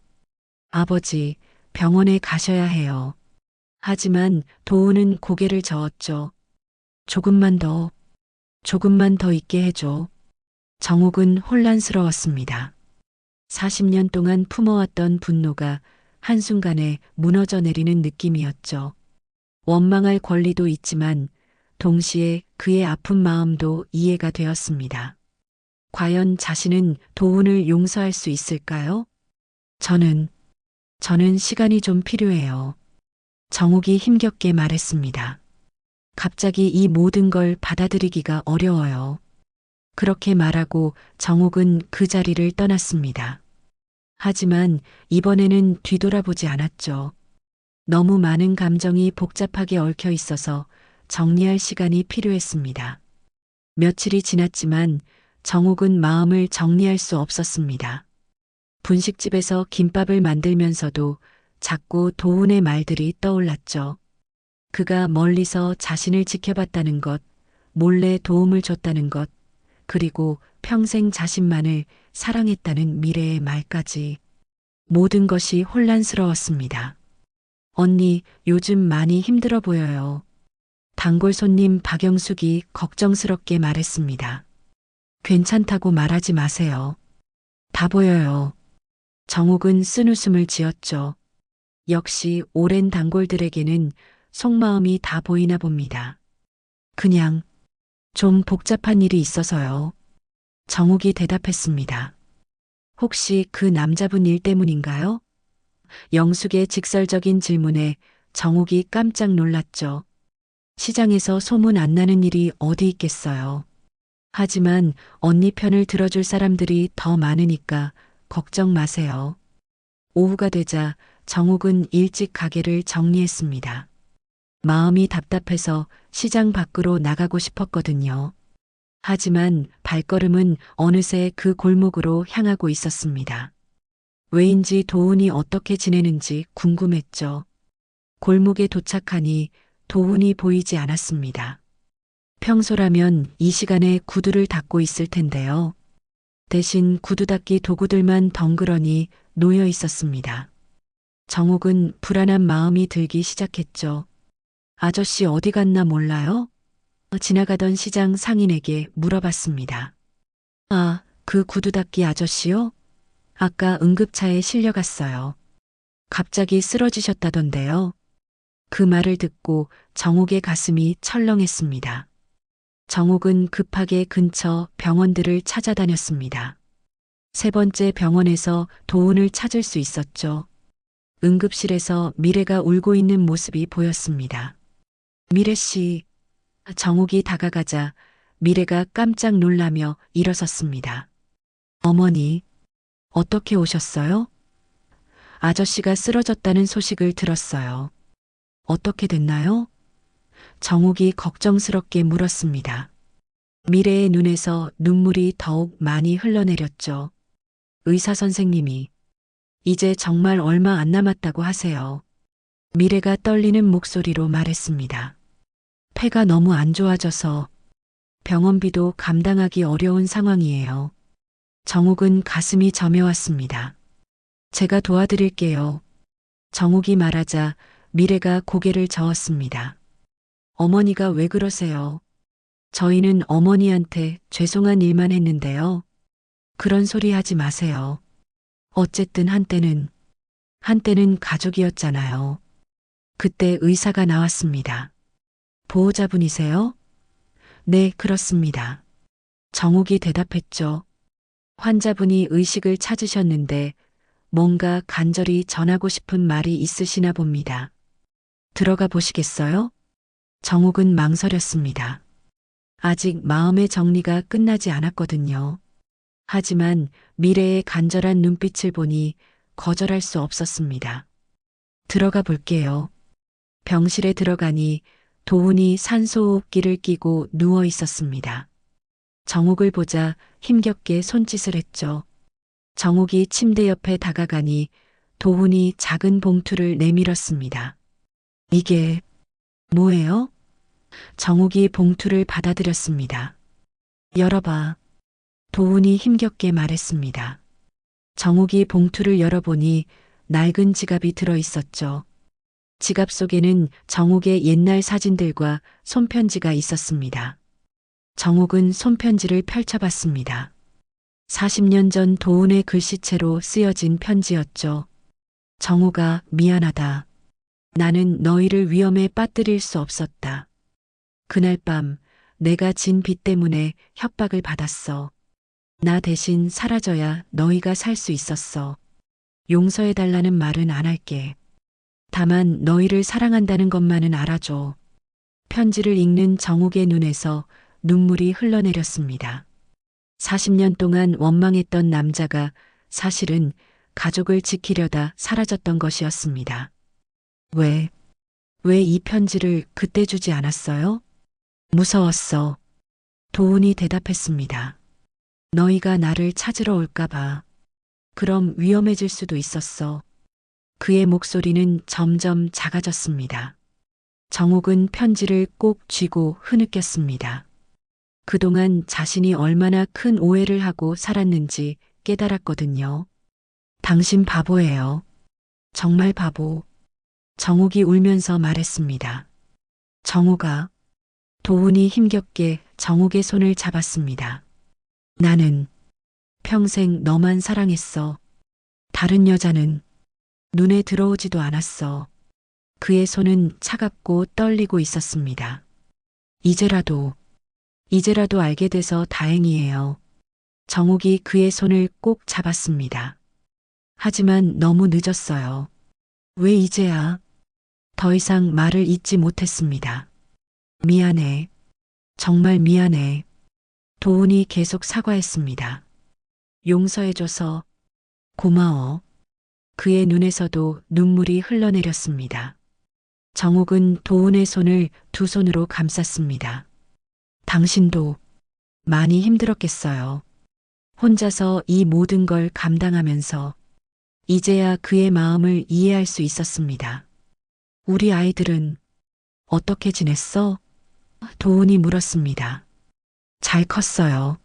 아버지, 병원에 가셔야 해요. 하지만 도훈은 고개를 저었죠. 조금만 더 있게 해줘. 정욱은 혼란스러웠습니다. 40년 동안 품어왔던 분노가 한순간에 무너져 내리는 느낌이었죠. 원망할 권리도 있지만 동시에 그의 아픈 마음도 이해가 되었습니다. 과연 자신은 도훈을 용서할 수 있을까요? 저는 시간이 좀 필요해요. 정욱이 힘겹게 말했습니다. 갑자기 이 모든 걸 받아들이기가 어려워요. 그렇게 말하고 정욱은 그 자리를 떠났습니다. 하지만 이번에는 뒤돌아보지 않았죠. 너무 많은 감정이 복잡하게 얽혀 있어서 정리할 시간이 필요했습니다. 며칠이 지났지만 정욱은 마음을 정리할 수 없었습니다. 분식집에서 김밥을 만들면서도 자꾸 도훈의 말들이 떠올랐죠. 그가 멀리서 자신을 지켜봤다는 것, 몰래 도움을 줬다는 것, 그리고 평생 자신만을 사랑했다는 미래의 말까지. 모든 것이 혼란스러웠습니다. 언니, 요즘 많이 힘들어 보여요. 단골 손님 박영숙이 걱정스럽게 말했습니다. 괜찮다고 말하지 마세요. 다 보여요. 정욱은 쓴웃음을 지었죠. 역시 오랜 단골들에게는 속마음이 다 보이나 봅니다. 그냥 좀 복잡한 일이 있어서요. 정욱이 대답했습니다. 혹시 그 남자분 일 때문인가요? 영숙의 직설적인 질문에 정욱이 깜짝 놀랐죠. 시장에서 소문 안 나는 일이 어디 있겠어요. 하지만 언니 편을 들어줄 사람들이 더 많으니까 걱정 마세요. 오후가 되자 정욱은 일찍 가게를 정리했습니다. 마음이 답답해서 시장 밖으로 나가고 싶었거든요. 하지만 발걸음은 어느새 그 골목으로 향하고 있었습니다. 왜인지 도훈이 어떻게 지내는지 궁금했죠. 골목에 도착하니 도훈이 보이지 않았습니다. 평소라면 이 시간에 구두를 닦고 있을 텐데요. 대신 구두 닦기 도구들만 덩그러니 놓여 있었습니다. 정욱은 불안한 마음이 들기 시작했죠. 아저씨 어디 갔나 몰라요? 지나가던 시장 상인에게 물어봤습니다. 아, 그 구두 닦기 아저씨요? 아까 응급차에 실려갔어요. 갑자기 쓰러지셨다던데요. 그 말을 듣고 정옥의 가슴이 철렁했습니다. 정옥은 급하게 근처 병원들을 찾아다녔습니다. 세 번째 병원에서 도훈을 찾을 수 있었죠. 응급실에서 미래가 울고 있는 모습이 보였습니다. 미래 씨, 정옥이 다가가자 미래가 깜짝 놀라며 일어섰습니다. 어머니, 어떻게 오셨어요? 아저씨가 쓰러졌다는 소식을 들었어요. 어떻게 됐나요? 정옥이 걱정스럽게 물었습니다. 미래의 눈에서 눈물이 더욱 많이 흘러내렸죠. 의사 선생님이 이제 정말 얼마 안 남았다고 하세요. 미래가 떨리는 목소리로 말했습니다. 폐가 너무 안 좋아져서 병원비도 감당하기 어려운 상황이에요. 정욱은 가슴이 저며왔습니다. 제가 도와드릴게요. 정욱이 말하자 미래가 고개를 저었습니다. 어머니가 왜 그러세요? 저희는 어머니한테 죄송한 일만 했는데요. 그런 소리 하지 마세요. 어쨌든 한때는 가족이었잖아요. 그때 의사가 나왔습니다. 보호자분이세요? 네, 그렇습니다. 정욱이 대답했죠. 환자분이 의식을 찾으셨는데 뭔가 간절히 전하고 싶은 말이 있으시나 봅니다. 들어가 보시겠어요? 정욱은 망설였습니다. 아직 마음의 정리가 끝나지 않았거든요. 하지만 미래의 간절한 눈빛을 보니 거절할 수 없었습니다. 들어가 볼게요. 병실에 들어가니 도훈이 산소호흡기를 끼고 누워 있었습니다. 정욱을 보자 힘겹게 손짓을 했죠. 정욱이 침대 옆에 다가가니 도훈이 작은 봉투를 내밀었습니다. 이게 뭐예요? 정욱이 봉투를 받아들였습니다. 열어봐. 도훈이 힘겹게 말했습니다. 정욱이 봉투를 열어보니 낡은 지갑이 들어 있었죠. 지갑 속에는 정욱의 옛날 사진들과 손편지가 있었습니다. 정욱은 손편지를 펼쳐봤습니다. 40년 전 도훈의 글씨체로 쓰여진 편지였죠. 정욱아, 미안하다. 나는 너희를 위험에 빠뜨릴 수 없었다. 그날 밤 내가 진 빚 때문에 협박을 받았어. 나 대신 사라져야 너희가 살 수 있었어. 용서해달라는 말은 안 할게. 다만 너희를 사랑한다는 것만은 알아줘. 편지를 읽는 정욱의 눈에서 눈물이 흘러내렸습니다. 40년 동안 원망했던 남자가 사실은 가족을 지키려다 사라졌던 것이었습니다. 왜 이 편지를 그때 주지 않았어요? 무서웠어. 도훈이 대답했습니다. 너희가 나를 찾으러 올까봐. 그럼 위험해질 수도 있었어. 그의 목소리는 점점 작아졌습니다. 정욱은 편지를 꼭 쥐고 흐느꼈습니다. 그동안 자신이 얼마나 큰 오해를 하고 살았는지 깨달았거든요. 당신 바보예요. 정말 바보. 정욱이 울면서 말했습니다. 정욱아. 도훈이 힘겹게 정욱의 손을 잡았습니다. 나는 평생 너만 사랑했어. 다른 여자는 눈에 들어오지도 않았어. 그의 손은 차갑고 떨리고 있었습니다. 이제라도 알게 돼서 다행이에요. 정욱이 그의 손을 꼭 잡았습니다. 하지만 너무 늦었어요. 왜 이제야? 더 이상 말을 잇지 못했습니다. 미안해. 정말 미안해. 도훈이 계속 사과했습니다. 용서해줘서 고마워. 그의 눈에서도 눈물이 흘러내렸습니다. 정욱은 도훈의 손을 두 손으로 감쌌습니다. 당신도 많이 힘들었겠어요. 혼자서 이 모든 걸 감당하면서 이제야 그의 마음을 이해할 수 있었습니다. 우리 아이들은 어떻게 지냈어? 도훈이 물었습니다. 잘 컸어요.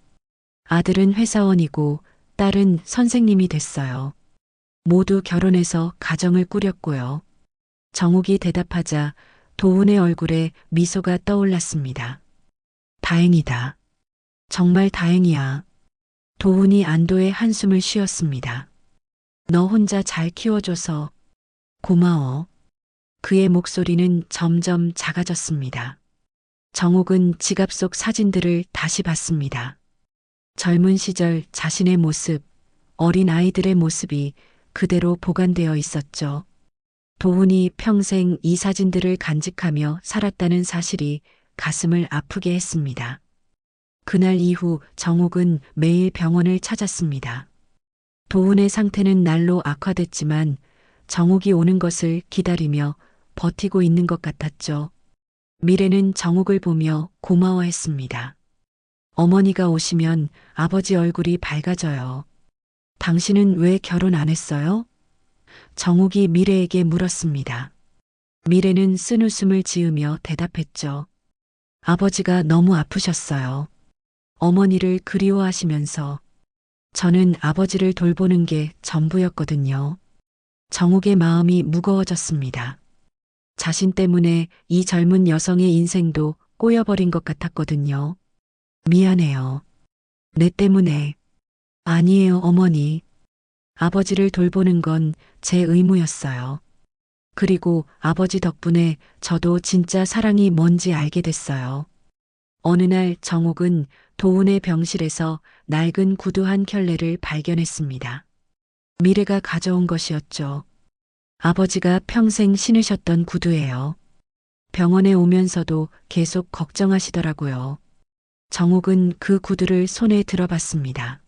아들은 회사원이고 딸은 선생님이 됐어요. 모두 결혼해서 가정을 꾸렸고요. 정욱이 대답하자 도훈의 얼굴에 미소가 떠올랐습니다. 다행이다. 정말 다행이야. 도훈이 안도의 한숨을 쉬었습니다. 너 혼자 잘 키워줘서 고마워. 그의 목소리는 점점 작아졌습니다. 정옥은 지갑 속 사진들을 다시 봤습니다. 젊은 시절 자신의 모습, 어린 아이들의 모습이 그대로 보관되어 있었죠. 도훈이 평생 이 사진들을 간직하며 살았다는 사실이 가슴을 아프게 했습니다. 그날 이후 정옥은 매일 병원을 찾았습니다. 도훈의 상태는 날로 악화됐지만 정옥이 오는 것을 기다리며 버티고 있는 것 같았죠. 미래는 정옥을 보며 고마워했습니다. 어머니가 오시면 아버지 얼굴이 밝아져요. 당신은 왜 결혼 안 했어요? 정옥이 미래에게 물었습니다. 미래는 쓴웃음을 지으며 대답했죠. 아버지가 너무 아프셨어요. 어머니를 그리워하시면서 저는 아버지를 돌보는 게 전부였거든요. 정옥의 마음이 무거워졌습니다. 자신 때문에 이 젊은 여성의 인생도 꼬여버린 것 같았거든요. 미안해요. 내 때문에. 아니에요, 어머니. 아버지를 돌보는 건 제 의무였어요. 그리고 아버지 덕분에 저도 진짜 사랑이 뭔지 알게 됐어요. 어느 날 정옥은 도훈의 병실에서 낡은 구두 한 켤레를 발견했습니다. 미래가 가져온 것이었죠. 아버지가 평생 신으셨던 구두예요. 병원에 오면서도 계속 걱정하시더라고요. 정옥은 그 구두를 손에 들어봤습니다.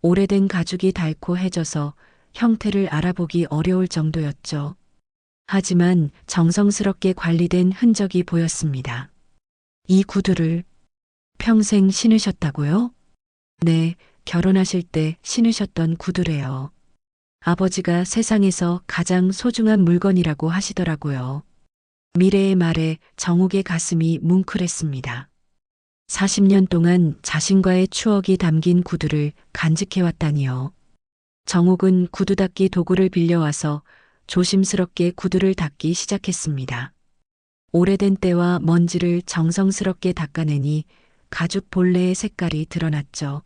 오래된 가죽이 닳고 해져서 형태를 알아보기 어려울 정도였죠. 하지만 정성스럽게 관리된 흔적이 보였습니다. 이 구두를 평생 신으셨다고요? 네, 결혼하실 때 신으셨던 구두래요. 아버지가 세상에서 가장 소중한 물건이라고 하시더라고요. 미래의 말에 정옥의 가슴이 뭉클했습니다. 40년 동안 자신과의 추억이 담긴 구두를 간직해왔다니요. 정옥은 구두 닦기 도구를 빌려와서 조심스럽게 구두를 닦기 시작했습니다. 오래된 때와 먼지를 정성스럽게 닦아내니 가죽 본래의 색깔이 드러났죠.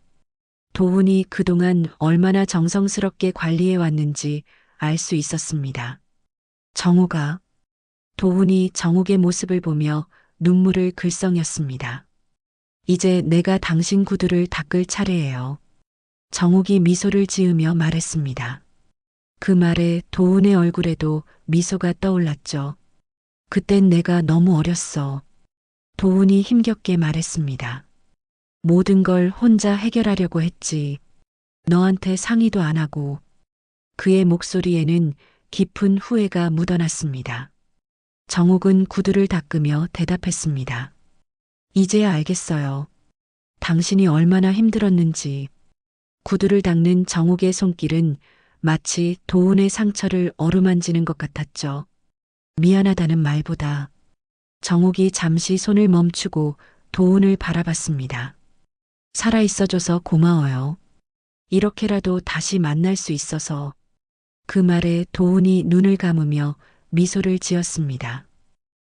도훈이 그동안 얼마나 정성스럽게 관리해 왔는지 알 수 있었습니다. 정옥아. 도훈이 정옥의 모습을 보며 눈물을 글썽였습니다. 이제 내가 당신 구두를 닦을 차례예요. 정옥이 미소를 지으며 말했습니다. 그 말에 도훈의 얼굴에도 미소가 떠올랐죠. 그땐 내가 너무 어렸어. 도훈이 힘겹게 말했습니다. 모든 걸 혼자 해결하려고 했지. 너한테 상의도 안 하고. 그의 목소리에는 깊은 후회가 묻어났습니다. 정옥은 구두를 닦으며 대답했습니다. 이제야 알겠어요. 당신이 얼마나 힘들었는지. 구두를 닦는 정옥의 손길은 마치 도훈의 상처를 어루만지는 것 같았죠. 미안하다는 말보다 정옥이 잠시 손을 멈추고 도훈을 바라봤습니다. 살아있어줘서 고마워요. 이렇게라도 다시 만날 수 있어서. 그 말에 도훈이 눈을 감으며 미소를 지었습니다.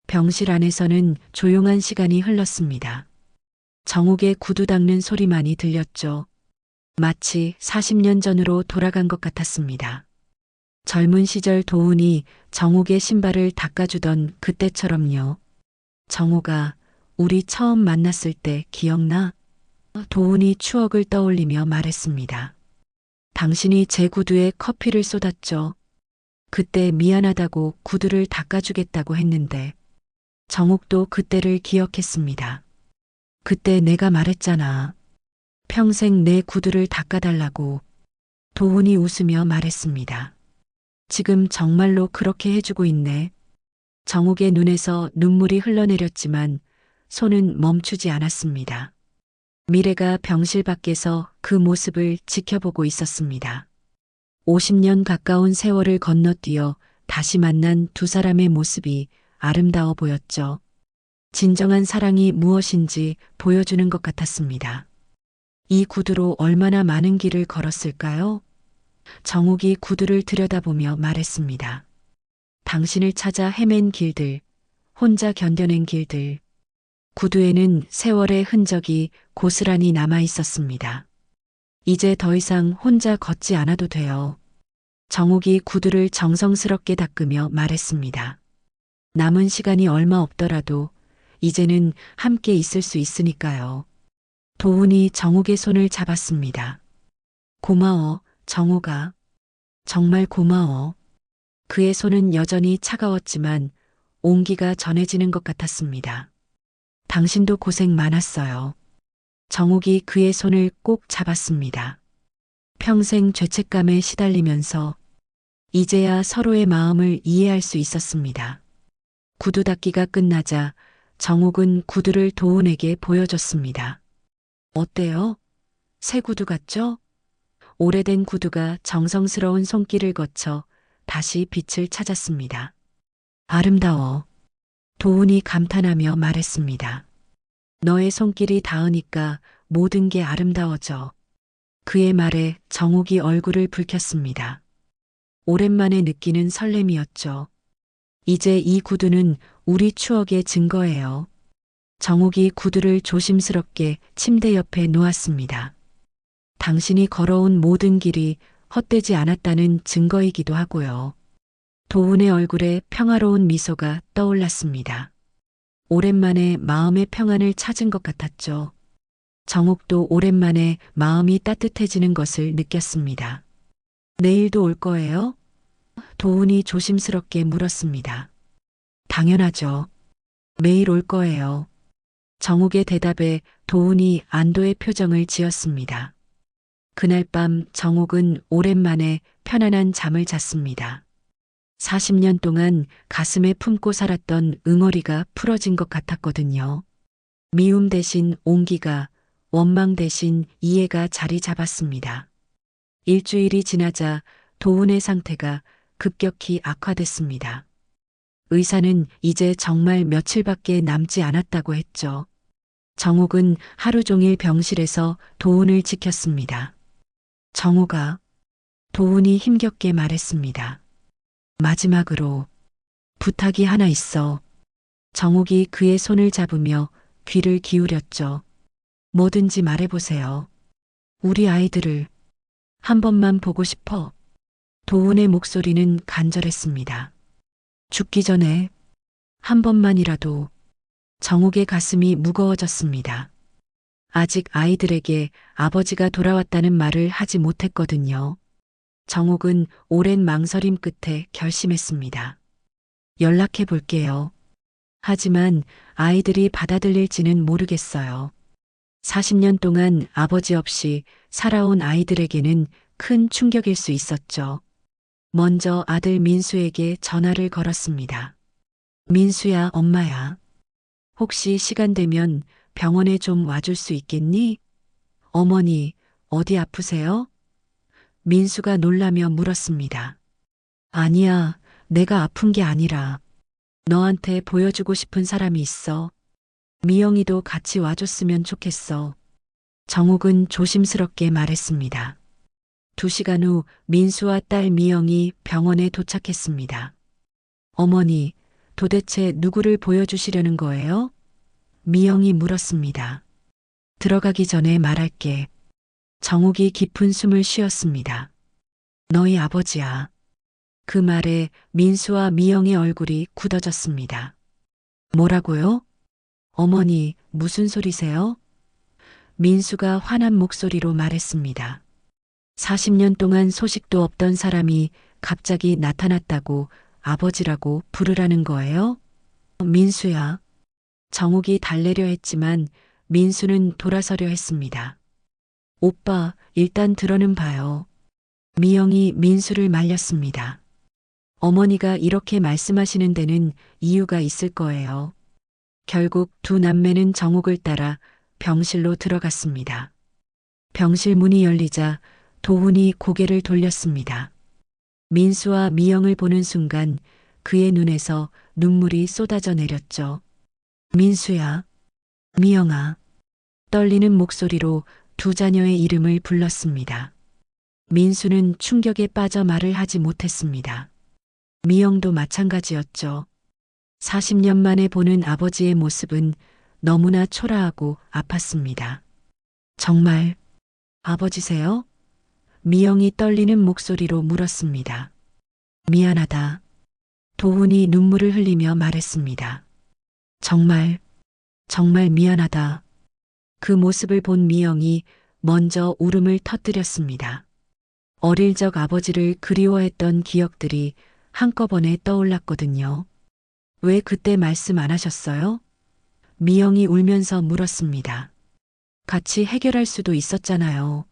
병실 안에서는 조용한 시간이 흘렀습니다. 정옥의 구두 닦는 소리만이 들렸죠. 마치 40년 전으로 돌아간 것 같았습니다. 젊은 시절 도훈이 정옥의 신발을 닦아주던 그때처럼요. 정옥아, 우리 처음 만났을 때 기억나? 도훈이 추억을 떠올리며 말했습니다. 당신이 제 구두에 커피를 쏟았죠. 그때 미안하다고 구두를 닦아주겠다고 했는데 정옥도 그때를 기억했습니다. 그때 내가 말했잖아. 평생 내 구두를 닦아달라고. 도훈이 웃으며 말했습니다. 지금 정말로 그렇게 해주고 있네. 정옥의 눈에서 눈물이 흘러내렸지만 손은 멈추지 않았습니다. 미래가 병실 밖에서 그 모습을 지켜보고 있었습니다. 50년 가까운 세월을 건너뛰어 다시 만난 두 사람의 모습이 아름다워 보였죠. 진정한 사랑이 무엇인지 보여주는 것 같았습니다. 이 구두로 얼마나 많은 길을 걸었을까요? 정옥이 구두를 들여다보며 말했습니다. 당신을 찾아 헤맨 길들, 혼자 견뎌낸 길들. 구두에는 세월의 흔적이 고스란히 남아 있었습니다. 이제 더 이상 혼자 걷지 않아도 돼요. 정욱이 구두를 정성스럽게 닦으며 말했습니다. 남은 시간이 얼마 없더라도 이제는 함께 있을 수 있으니까요. 도훈이 정욱의 손을 잡았습니다. 고마워, 정욱아. 정말 고마워. 그의 손은 여전히 차가웠지만 온기가 전해지는 것 같았습니다. 당신도 고생 많았어요. 정욱이 그의 손을 꼭 잡았습니다. 평생 죄책감에 시달리면서 이제야 서로의 마음을 이해할 수 있었습니다. 구두 닦기가 끝나자 정욱은 구두를 도훈에게 보여줬습니다. 어때요? 새 구두 같죠? 오래된 구두가 정성스러운 손길을 거쳐 다시 빛을 찾았습니다. 아름다워. 도훈이 감탄하며 말했습니다. 너의 손길이 닿으니까 모든 게 아름다워져. 그의 말에 정욱이 얼굴을 붉혔습니다. 오랜만에 느끼는 설렘이었죠. 이제 이 구두는 우리 추억의 증거예요. 정욱이 구두를 조심스럽게 침대 옆에 놓았습니다. 당신이 걸어온 모든 길이 헛되지 않았다는 증거이기도 하고요. 도훈의 얼굴에 평화로운 미소가 떠올랐습니다. 오랜만에 마음의 평안을 찾은 것 같았죠. 정욱도 오랜만에 마음이 따뜻해지는 것을 느꼈습니다. 내일도 올 거예요? 도훈이 조심스럽게 물었습니다. 당연하죠. 매일 올 거예요. 정욱의 대답에 도훈이 안도의 표정을 지었습니다. 그날 밤 정욱은 오랜만에 편안한 잠을 잤습니다. 40년 동안 가슴에 품고 살았던 응어리가 풀어진 것 같았거든요. 미움 대신 온기가, 원망 대신 이해가 자리 잡았습니다. 일주일이 지나자 도훈의 상태가 급격히 악화됐습니다. 의사는 이제 정말 며칠밖에 남지 않았다고 했죠. 정욱은 하루 종일 병실에서 도훈을 지켰습니다. 정욱아, 도훈이 힘겹게 말했습니다. 마지막으로 부탁이 하나 있어. 정욱이 그의 손을 잡으며 귀를 기울였죠. 뭐든지 말해보세요. 우리 아이들을 한 번만 보고 싶어. 도훈의 목소리는 간절했습니다. 죽기 전에 한 번만이라도. 정욱의 가슴이 무거워졌습니다. 아직 아이들에게 아버지가 돌아왔다는 말을 하지 못했거든요. 정욱은 오랜 망설임 끝에 결심했습니다. 연락해 볼게요. 하지만 아이들이 받아들일지는 모르겠어요. 40년 동안 아버지 없이 살아온 아이들에게는 큰 충격일 수 있었죠. 먼저 아들 민수에게 전화를 걸었습니다. 민수야, 엄마야. 혹시 시간 되면 병원에 좀 와줄 수 있겠니? 어머니, 어디 아프세요? 민수가 놀라며 물었습니다. 아니야, 내가 아픈 게 아니라 너한테 보여주고 싶은 사람이 있어. 미영이도 같이 와줬으면 좋겠어. 정욱은 조심스럽게 말했습니다. 2시간 후 민수와 딸 미영이 병원에 도착했습니다. 어머니, 도대체 누구를 보여주시려는 거예요? 미영이 물었습니다. 들어가기 전에 말할게. 정욱이 깊은 숨을 쉬었습니다. 너희 아버지야. 그 말에 민수와 미영의 얼굴이 굳어졌습니다. 뭐라고요? 어머니, 무슨 소리세요? 민수가 화난 목소리로 말했습니다. 40년 동안 소식도 없던 사람이 갑자기 나타났다고 아버지라고 부르라는 거예요? 민수야. 정욱이 달래려 했지만 민수는 돌아서려 했습니다. 오빠, 일단 들어는 봐요. 미영이 민수를 말렸습니다. 어머니가 이렇게 말씀하시는 데는 이유가 있을 거예요. 결국 두 남매는 정욱을 따라 병실로 들어갔습니다. 병실 문이 열리자 도훈이 고개를 돌렸습니다. 민수와 미영을 보는 순간 그의 눈에서 눈물이 쏟아져 내렸죠. 민수야, 미영아. 떨리는 목소리로 두 자녀의 이름을 불렀습니다. 민수는 충격에 빠져 말을 하지 못했습니다. 미영도 마찬가지였죠. 40년 만에 보는 아버지의 모습은 너무나 초라하고 아팠습니다. 정말 아버지세요? 미영이 떨리는 목소리로 물었습니다. 미안하다. 도훈이 눈물을 흘리며 말했습니다. 정말, 정말 미안하다. 그 모습을 본 미영이 먼저 울음을 터뜨렸습니다. 어릴 적 아버지를 그리워했던 기억들이 한꺼번에 떠올랐거든요. 왜 그때 말씀 안 하셨어요? 미영이 울면서 물었습니다. 같이 해결할 수도 있었잖아요.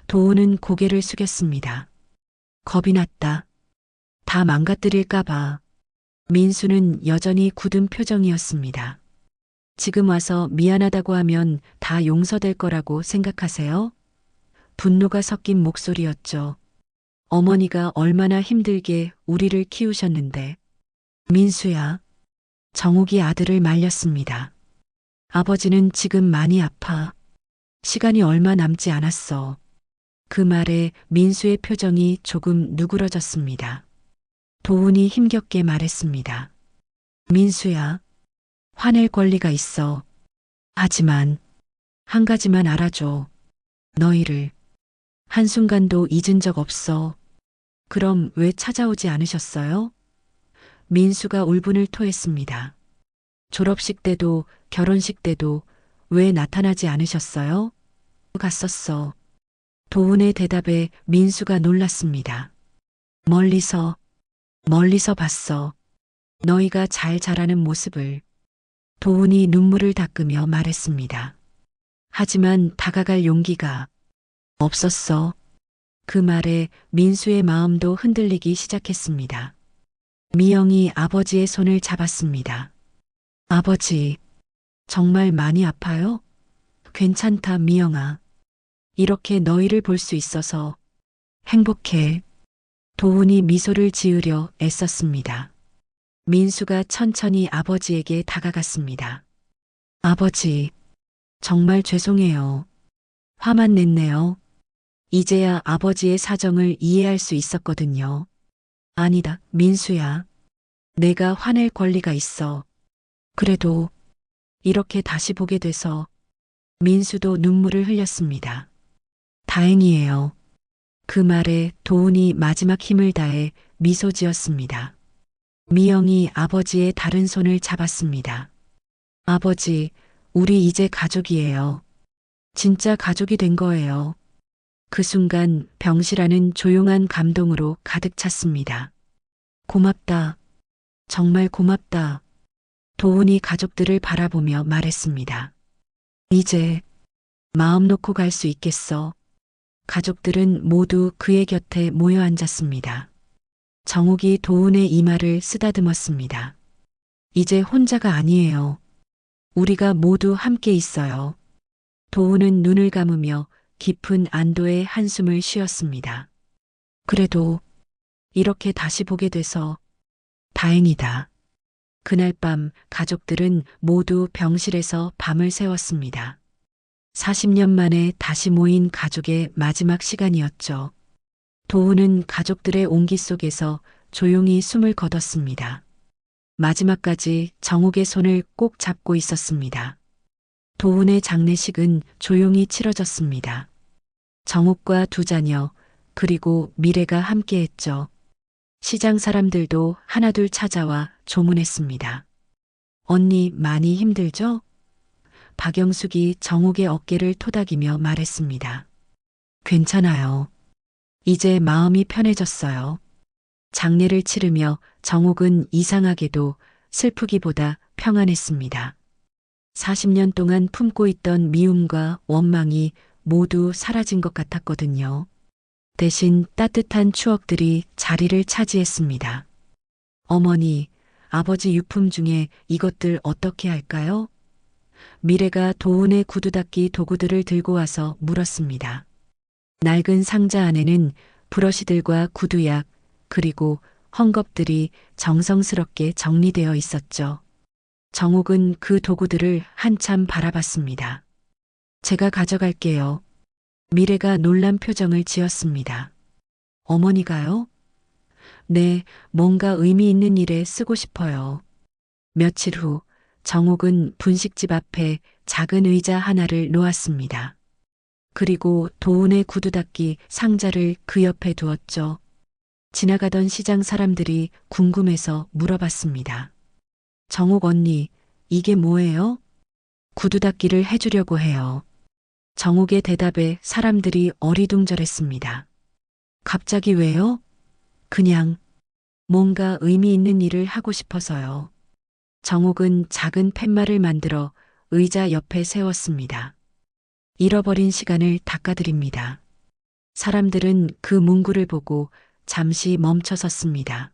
도훈은 고개를 숙였습니다. 겁이 났다. 다 망가뜨릴까봐. 민수는 여전히 굳은 표정이었습니다. 지금 와서 미안하다고 하면 다 용서될 거라고 생각하세요? 분노가 섞인 목소리였죠. 어머니가 얼마나 힘들게 우리를 키우셨는데. 민수야. 정욱이 아들을 말렸습니다. 아버지는 지금 많이 아파. 시간이 얼마 남지 않았어. 그 말에 민수의 표정이 조금 누그러졌습니다. 도훈이 힘겹게 말했습니다. 민수야, 화낼 권리가 있어. 하지만 한 가지만 알아줘. 너희를 한순간도 잊은 적 없어. 그럼 왜 찾아오지 않으셨어요? 민수가 울분을 토했습니다. 졸업식 때도 결혼식 때도 왜 나타나지 않으셨어요? 갔었어. 도훈의 대답에 민수가 놀랐습니다. 멀리서 봤어. 너희가 잘 자라는 모습을. 도훈이 눈물을 닦으며 말했습니다. 하지만 다가갈 용기가 없었어. 그 말에 민수의 마음도 흔들리기 시작했습니다. 미영이 아버지의 손을 잡았습니다. 아버지, 정말 많이 아파요? 괜찮다, 미영아. 이렇게 너희를 볼 수 있어서 행복해. 도훈이 미소를 지으려 애썼습니다. 민수가 천천히 아버지에게 다가갔습니다. 아버지, 정말 죄송해요. 화만 냈네요. 이제야 아버지의 사정을 이해할 수 있었거든요. 아니다, 민수야. 내가 화낼 권리가 있어. 그래도 이렇게 다시 보게 돼서. 민수도 눈물을 흘렸습니다. 다행이에요. 그 말에 도훈이 마지막 힘을 다해 미소 지었습니다. 미영이 아버지의 다른 손을 잡았습니다. 아버지, 우리 이제 가족이에요. 진짜 가족이 된 거예요. 그 순간 병실안은 조용한 감동으로 가득 찼습니다. 고맙다. 정말 고맙다. 도훈이 가족들을 바라보며 말했습니다. 이제 마음 놓고 갈 수 있겠어. 가족들은 모두 그의 곁에 모여 앉았습니다. 정욱이 도훈의 이마를 쓰다듬었습니다. 이제 혼자가 아니에요. 우리가 모두 함께 있어요. 도훈은 눈을 감으며 깊은 안도의 한숨을 쉬었습니다. 그래도 이렇게 다시 보게 돼서 다행이다. 그날 밤 가족들은 모두 병실에서 밤을 새웠습니다. 40년 만에 다시 모인 가족의 마지막 시간이었죠. 도훈은 가족들의 온기 속에서 조용히 숨을 거뒀습니다. 마지막까지 정욱의 손을 꼭 잡고 있었습니다. 도훈의 장례식은 조용히 치러졌습니다. 정욱과 두 자녀, 그리고 미래가 함께했죠. 시장 사람들도 하나둘 찾아와 조문했습니다. 언니 많이 힘들죠? 박영숙이 정욱의 어깨를 토닥이며 말했습니다. 괜찮아요. 이제 마음이 편해졌어요. 장례를 치르며 정욱은 이상하게도 슬프기보다 평안했습니다. 40년 동안 품고 있던 미움과 원망이 모두 사라진 것 같았거든요. 대신 따뜻한 추억들이 자리를 차지했습니다. 어머니, 아버지 유품 중에 이것들 어떻게 할까요? 미래가 도훈의 구두 닦기 도구들을 들고 와서 물었습니다. 낡은 상자 안에는 브러시들과 구두약, 그리고 헝겊들이 정성스럽게 정리되어 있었죠. 정욱은 그 도구들을 한참 바라봤습니다. 제가 가져갈게요. 미래가 놀란 표정을 지었습니다. 어머니가요? 네, 뭔가 의미 있는 일에 쓰고 싶어요. 며칠 후 정욱은 분식집 앞에 작은 의자 하나를 놓았습니다. 그리고 도운의 구두 닦기 상자를 그 옆에 두었죠. 지나가던 시장 사람들이 궁금해서 물어봤습니다. 정옥 언니, 이게 뭐예요? 구두 닦기를 해주려고 해요. 정옥의 대답에 사람들이 어리둥절했습니다. 갑자기 왜요? 그냥 뭔가 의미 있는 일을 하고 싶어서요. 정옥은 작은 팻말을 만들어 의자 옆에 세웠습니다. 잃어버린 시간을 닦아드립니다. 사람들은 그 문구를 보고 잠시 멈춰 섰습니다.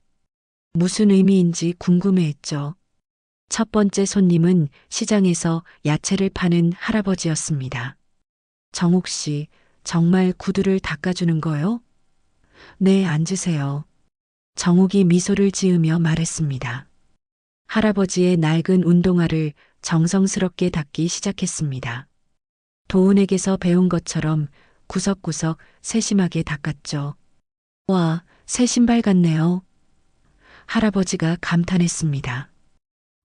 무슨 의미인지 궁금해했죠. 첫 번째 손님은 시장에서 야채를 파는 할아버지였습니다. 정옥 씨, 정말 구두를 닦아주는 거요? 네, 앉으세요. 정옥이 미소를 지으며 말했습니다. 할아버지의 낡은 운동화를 정성스럽게 닦기 시작했습니다. 도운에게서 배운 것처럼 구석구석 세심하게 닦았죠. 와, 새 신발 같네요. 할아버지가 감탄했습니다.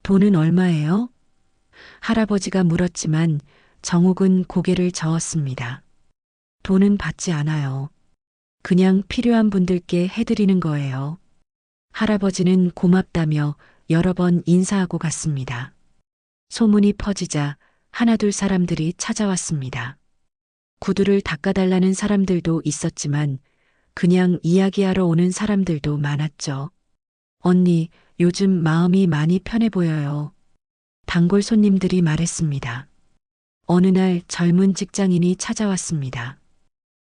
돈은 얼마예요? 할아버지가 물었지만 정옥은 고개를 저었습니다. 돈은 받지 않아요. 그냥 필요한 분들께 해드리는 거예요. 할아버지는 고맙다며 여러 번 인사하고 갔습니다. 소문이 퍼지자 하나둘 사람들이 찾아왔습니다. 구두를 닦아달라는 사람들도 있었지만 그냥 이야기하러 오는 사람들도 많았죠. 언니, 요즘 마음이 많이 편해 보여요. 단골 손님들이 말했습니다. 어느 날 젊은 직장인이 찾아왔습니다.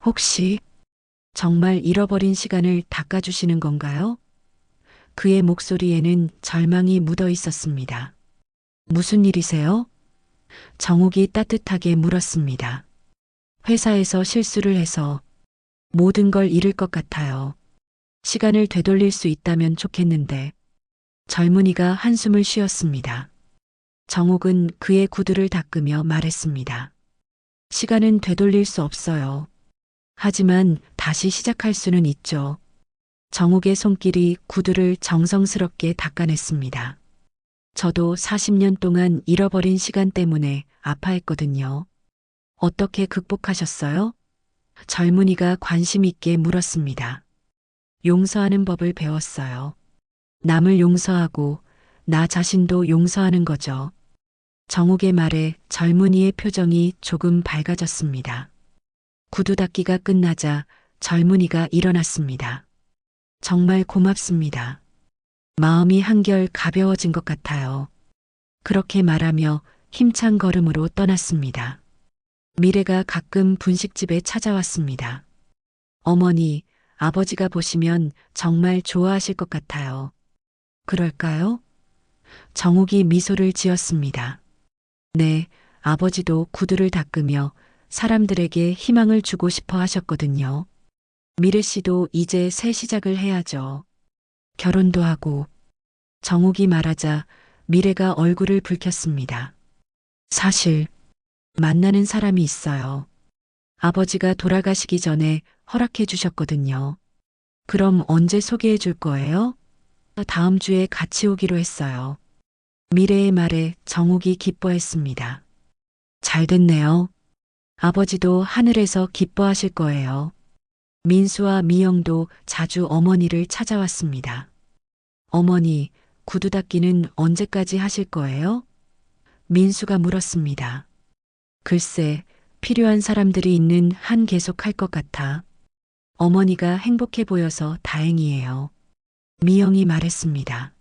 혹시 정말 잃어버린 시간을 닦아주시는 건가요? 그의 목소리에는 절망이 묻어 있었습니다. 무슨 일이세요? 정옥이 따뜻하게 물었습니다. 회사에서 실수를 해서 모든 걸 잃을 것 같아요. 시간을 되돌릴 수 있다면 좋겠는데. 젊은이가 한숨을 쉬었습니다. 정옥은 그의 구두를 닦으며 말했습니다. 시간은 되돌릴 수 없어요. 하지만 다시 시작할 수는 있죠. 정옥의 손길이 구두를 정성스럽게 닦아냈습니다. 저도 40년 동안 잃어버린 시간 때문에 아파했거든요. 어떻게 극복하셨어요? 젊은이가 관심 있게 물었습니다. 용서하는 법을 배웠어요. 남을 용서하고 나 자신도 용서하는 거죠. 정옥의 말에 젊은이의 표정이 조금 밝아졌습니다. 구두 닦기가 끝나자 젊은이가 일어났습니다. 정말 고맙습니다. 마음이 한결 가벼워진 것 같아요. 그렇게 말하며 힘찬 걸음으로 떠났습니다. 미래가 가끔 분식집에 찾아왔습니다. 어머니, 아버지가 보시면 정말 좋아하실 것 같아요. 그럴까요? 정옥이 미소를 지었습니다. 네, 아버지도 구두를 닦으며 사람들에게 희망을 주고 싶어 하셨거든요. 미래 씨도 이제 새 시작을 해야죠. 결혼도 하고. 정옥이 말하자 미래가 얼굴을 붉혔습니다. 사실 만나는 사람이 있어요. 아버지가 돌아가시기 전에 허락해 주셨거든요. 그럼 언제 소개해 줄 거예요? 다음 주에 같이 오기로 했어요. 미래의 말에 정옥이 기뻐했습니다. 잘 됐네요. 아버지도 하늘에서 기뻐하실 거예요. 민수와 미영도 자주 어머니를 찾아왔습니다. 어머니, 구두 닦기는 언제까지 하실 거예요? 민수가 물었습니다. 글쎄, 필요한 사람들이 있는 한 계속 할 것 같아. 어머니가 행복해 보여서 다행이에요. 미영이 말했습니다.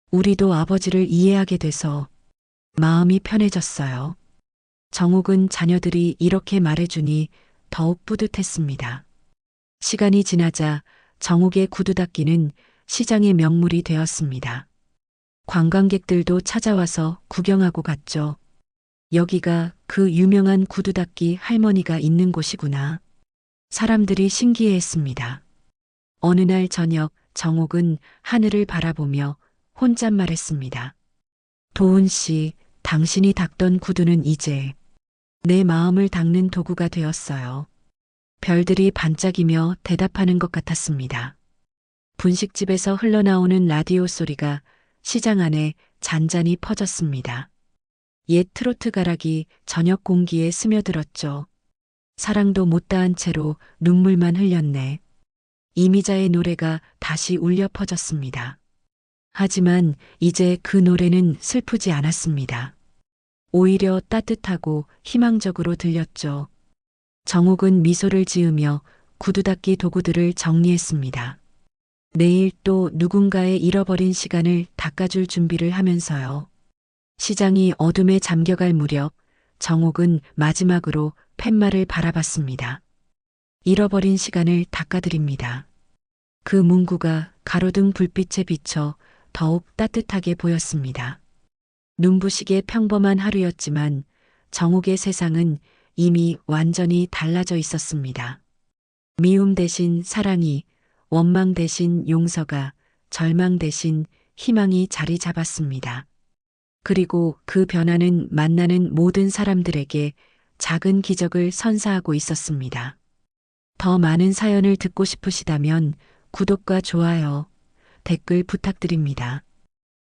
우리도 아버지를 이해하게 돼서 마음이 편해졌어요. 정옥은 자녀들이 이렇게 말해주니 더욱 뿌듯했습니다. 시간이 지나자 정옥의 구두 닦기는 시장의 명물이 되었습니다. 관광객들도 찾아와서 구경하고 갔죠. 여기가 그 유명한 구두 닦기 할머니가 있는 곳이구나. 사람들이 신기해했습니다. 어느 날 저녁 정옥은 하늘을 바라보며 혼잣말했습니다. 도훈 씨, 당신이 닦던 구두는 이제 내 마음을 닦는 도구가 되었어요. 별들이 반짝이며 대답하는 것 같았습니다. 분식집에서 흘러나오는 라디오 소리가 시장 안에 잔잔히 퍼졌습니다. 옛 트로트 가락이 저녁 공기에 스며들었죠. 사랑도 못다한 채로 눈물만 흘렸네. 이미자의 노래가 다시 울려 퍼졌습니다. 하지만 이제 그 노래는 슬프지 않았습니다. 오히려 따뜻하고 희망적으로 들렸죠. 정옥은 미소를 지으며 구두 닦기 도구들을 정리했습니다. 내일 또 누군가의 잃어버린 시간을 닦아줄 준비를 하면서요. 시장이 어둠에 잠겨갈 무렵 정옥은 마지막으로 팻말을 바라봤습니다. 잃어버린 시간을 닦아드립니다. 그 문구가 가로등 불빛에 비쳐 더욱 따뜻하게 보였습니다. 눈부시게 평범한 하루였지만 정옥의 세상은 이미 완전히 달라져 있었습니다. 미움 대신 사랑이, 원망 대신 용서가, 절망 대신 희망이 자리 잡았습니다. 그리고 그 변화는 만나는 모든 사람들에게 작은 기적을 선사하고 있었습니다. 더 많은 사연을 듣고 싶으시다면 구독과 좋아요, 댓글 부탁드립니다.